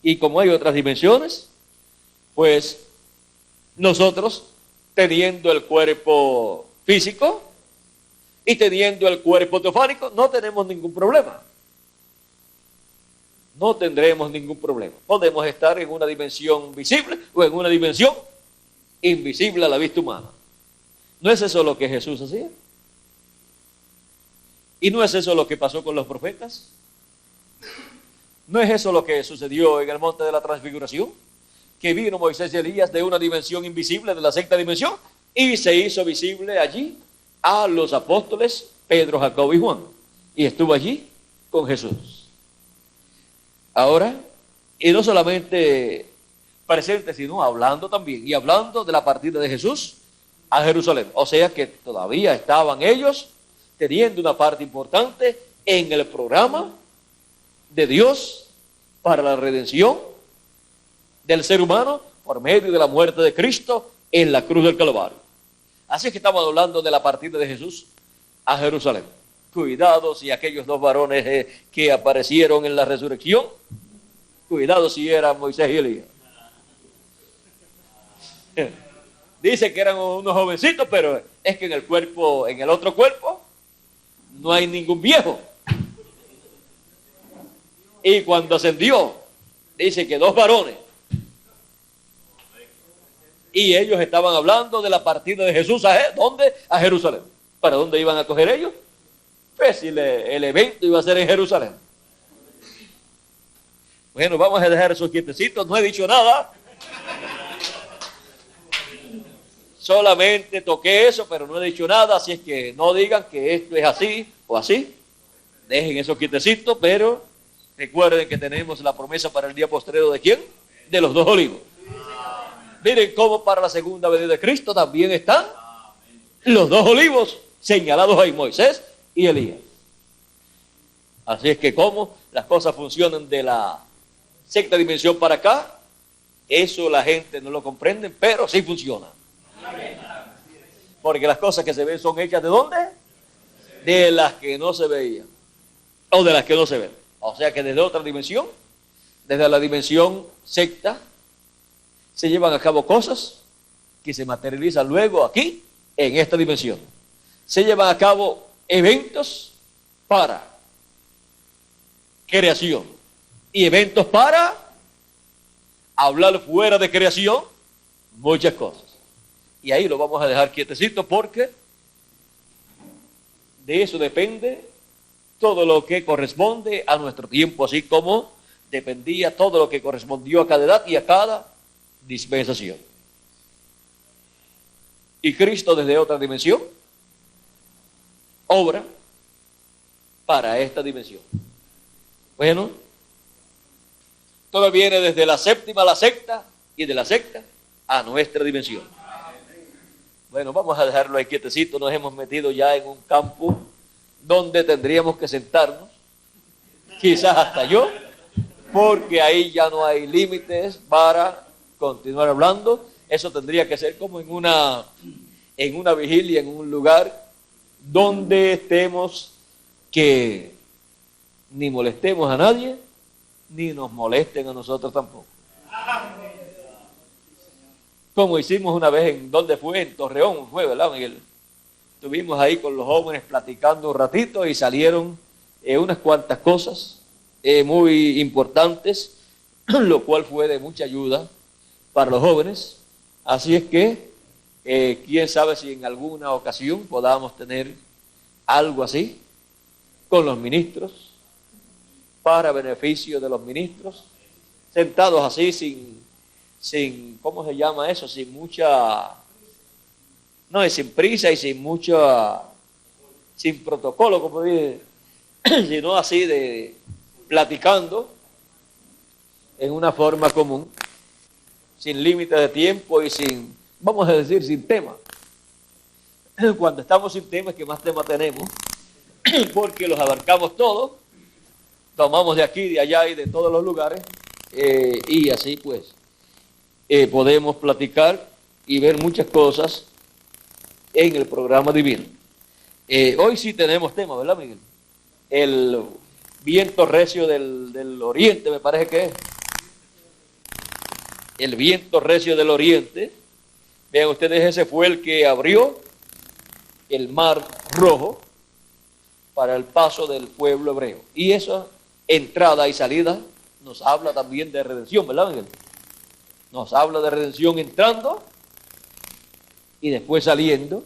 Y como hay otras dimensiones, pues nosotros, teniendo el cuerpo físico y teniendo el cuerpo teofánico, no tenemos ningún problema. No tendremos ningún problema. Podemos estar en una dimensión visible o en una dimensión invisible a la vista humana. ¿No es eso lo que Jesús hacía? ¿Y no es eso lo que pasó con los profetas? ¿No es eso lo que sucedió en el monte de la transfiguración? Que vino Moisés y Elías de una dimensión invisible, de la sexta dimensión, y se hizo visible allí a los apóstoles Pedro, Jacobo y Juan. Y estuvo allí con Jesús. Ahora, y no solamente presente, sino hablando también, y hablando de la partida de Jesús a Jerusalén. O sea que todavía estaban ellos teniendo una parte importante en el programa de Dios para la redención del ser humano por medio de la muerte de Cristo en la cruz del Calvario. Así que estamos hablando de la partida de Jesús a Jerusalén. Cuidado si aquellos dos varones que aparecieron en la resurrección, cuidado si eran Moisés y Elías. Dice que eran unos jovencitos, pero es que en el cuerpo, en el otro cuerpo, no hay ningún viejo. Y cuando ascendió, dice que dos varones. Y ellos estaban hablando de la partida de Jesús ¿a dónde? A Jerusalén. ¿Para dónde iban a coger ellos? Pues si el evento iba a ser en Jerusalén. Bueno, vamos a dejar esos quietecitos. No he dicho nada. Solamente toqué eso, pero no he dicho nada. Así es que no digan que esto es así o así. Dejen esos quietecitos, pero recuerden que tenemos la promesa para el día postrero ¿de quién? De los dos olivos. Miren cómo para la segunda venida de Cristo también están los dos olivos señalados ahí, Moisés y Elías. Así es que como las cosas funcionan de la sexta dimensión para acá, eso la gente no lo comprende, pero sí funciona. Porque las cosas que se ven son hechas ¿de dónde? De las que no se veían, o de las que no se ven. O sea que desde otra dimensión, desde la dimensión sexta, se llevan a cabo cosas que se materializan luego aquí, en esta dimensión. Se llevan a cabo eventos para creación y eventos para hablar fuera de creación, muchas cosas. Y ahí lo vamos a dejar quietecito porque de eso depende todo lo que corresponde a nuestro tiempo, así como dependía todo lo que correspondió a cada edad y a cada dispensación. Y Cristo desde otra dimensión obra para esta dimensión. Bueno, todo viene desde la séptima a la sexta y de la sexta a nuestra dimensión. Bueno, vamos a dejarlo ahí quietecito. Nos hemos metido ya en un campo donde tendríamos que sentarnos, quizás hasta yo, porque ahí ya no hay límites para continuar hablando. Eso tendría que ser como en una vigilia, en un lugar donde estemos que ni molestemos a nadie, ni nos molesten a nosotros tampoco. Como hicimos una vez ¿dónde fue? En Torreón fue, ¿verdad, Miguel? Estuvimos ahí con los jóvenes platicando un ratito y salieron unas cuantas cosas muy importantes, lo cual fue de mucha ayuda para los jóvenes. Así es que, quién sabe si en alguna ocasión podamos tener algo así con los ministros, para beneficio de los ministros, sentados así sin ¿cómo se llama eso? Sin mucha, no, es sin prisa y sin protocolo, como dije, sino así de platicando en una forma común, sin límite de tiempo y sin, vamos a decir, sin tema. Cuando estamos sin tema es que más tema tenemos, porque los abarcamos todos, tomamos de aquí, de allá y de todos los lugares, y así pues podemos platicar y ver muchas cosas en el programa divino. Hoy sí tenemos tema, ¿verdad, Miguel? El viento recio del oriente, me parece que es. El viento recio del oriente. Vean ustedes, ese fue el que abrió el mar rojo para el paso del pueblo hebreo. Y esa entrada y salida nos habla también de redención, ¿verdad, Miguel? Nos habla de redención entrando y después saliendo.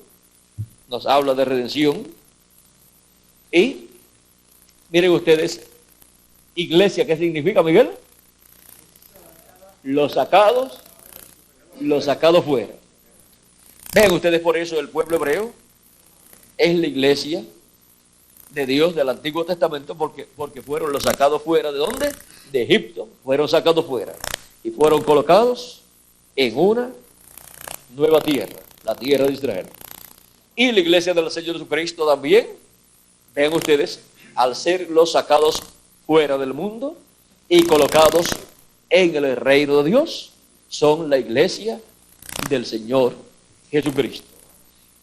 Nos habla de redención Y miren ustedes, iglesia, ¿qué significa, Miguel? Los sacados fuera. Vean ustedes, por eso el pueblo hebreo es la iglesia de Dios del Antiguo Testamento, porque fueron los sacados fuera. ¿De dónde? De Egipto. Fueron sacados fuera y fueron colocados en una nueva tierra, la tierra de Israel. Y la iglesia del Señor Jesucristo también, vean ustedes, al ser los sacados fuera del mundo y colocados en el reino de Dios, son la iglesia del Señor Jesucristo.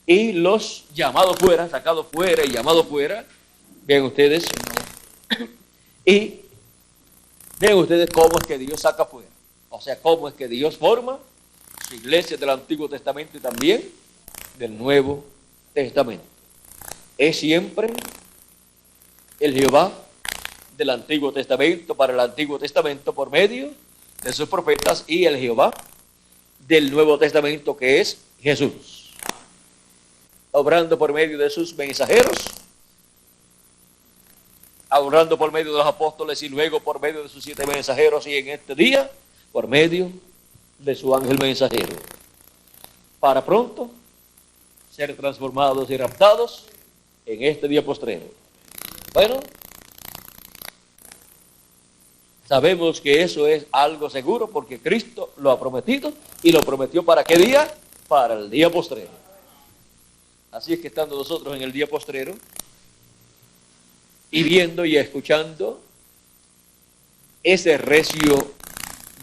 Y los llamados fuera, sacados fuera y llamados fuera, vean ustedes, y vean ustedes cómo es que Dios saca fuera. O sea, cómo es que Dios forma su iglesia del Antiguo Testamento y también del Nuevo Testamento. Es siempre el Jehová del Antiguo Testamento para el Antiguo Testamento por medio de sus profetas, y el Jehová del Nuevo Testamento, que es Jesús, obrando por medio de sus mensajeros, obrando por medio de los apóstoles y luego por medio de sus 7 mensajeros, y en este día por medio de su ángel mensajero, para pronto ser transformados y raptados en este día postrero. Bueno, sabemos que eso es algo seguro porque Cristo lo ha prometido, y lo prometió ¿para qué día? Para el día postrero. Así es que estando nosotros en el día postrero y viendo y escuchando ese recio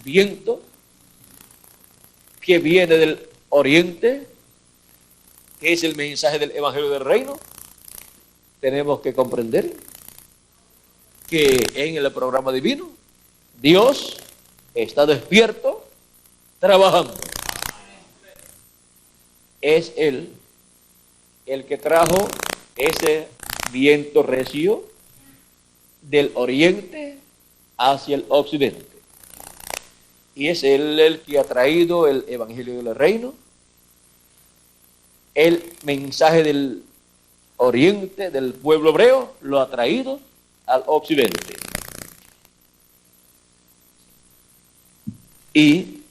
viento que viene del oriente, que es el mensaje del Evangelio del Reino, tenemos que comprender que en el programa divino Dios está despierto, trabajando. Es Él el que trajo ese viento recio del oriente hacia el occidente. Y es Él el que ha traído el Evangelio del Reino, el mensaje del oriente, del pueblo hebreo, lo ha traído al occidente. Y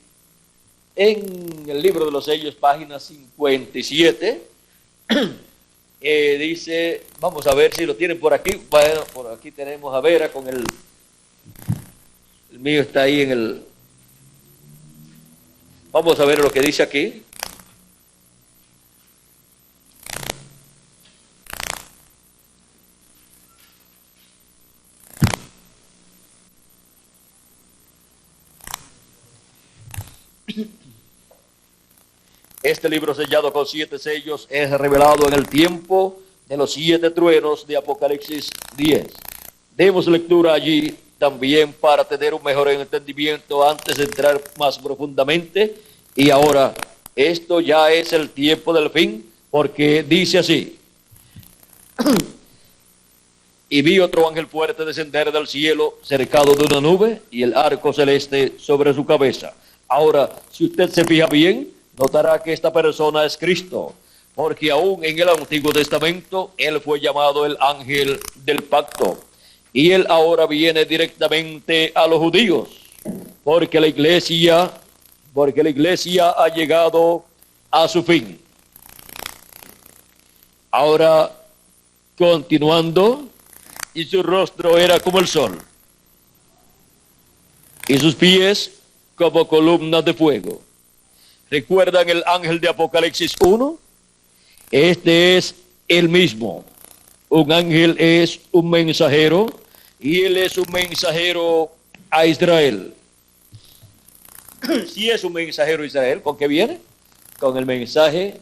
en el libro de los sellos, página 57, dice, vamos a ver si lo tienen por aquí. Bueno, por aquí tenemos a Vera con el mío está ahí en el... Vamos a ver lo que dice aquí. Este libro sellado con 7 sellos es revelado en el tiempo de los 7 truenos de Apocalipsis 10. Demos lectura allí también para tener un mejor entendimiento antes de entrar más profundamente. Y ahora, esto ya es el tiempo del fin, porque dice así: y vi otro ángel fuerte descender del cielo, cercado de una nube, y el arco celeste sobre su cabeza. Ahora, si usted se fija bien, notará que esta persona es Cristo, porque aún en el Antiguo Testamento Él fue llamado el ángel del pacto, y Él ahora viene directamente a los judíos, porque la iglesia ha llegado a su fin. Ahora, continuando, y su rostro era como el sol, y sus pies como columnas de fuego. ¿Recuerdan el ángel de Apocalipsis 1? Este es el mismo. Un ángel es un mensajero, y él es un mensajero a Israel. Si es un mensajero a Israel, ¿con qué viene? Con el mensaje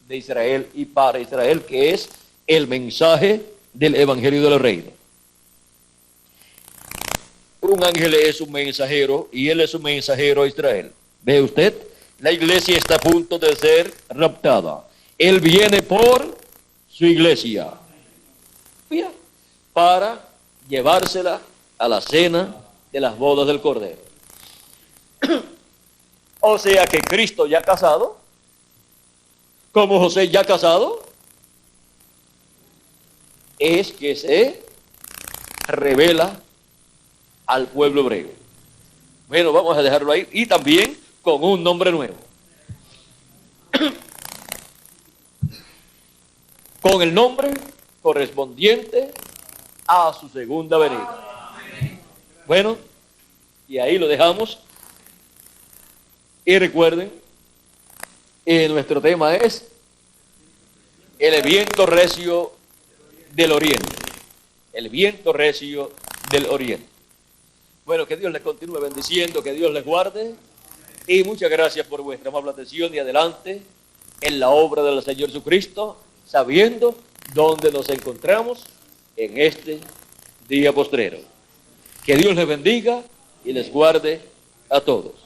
de Israel y para Israel, que es el mensaje del Evangelio del Reino. Un ángel es un mensajero, y él es un mensajero a Israel. ¿Ve usted? La iglesia está a punto de ser raptada. Él viene por su iglesia. Mira, para llevársela a la cena de las bodas del Cordero. O sea que Cristo ya casado, como José ya casado, es que se revela al pueblo hebreo. Bueno, vamos a dejarlo ahí. Y también con un nombre nuevo. Con el nombre correspondiente a su segunda venida. Bueno, y ahí lo dejamos. Y recuerden, nuestro tema es el viento recio del oriente. El viento recio del oriente. Bueno, que Dios les continúe bendiciendo, que Dios les guarde. Y muchas gracias por vuestra amable atención y adelante en la obra del Señor Jesucristo, sabiendo dónde nos encontramos en este día postrero. Que Dios les bendiga y les guarde a todos.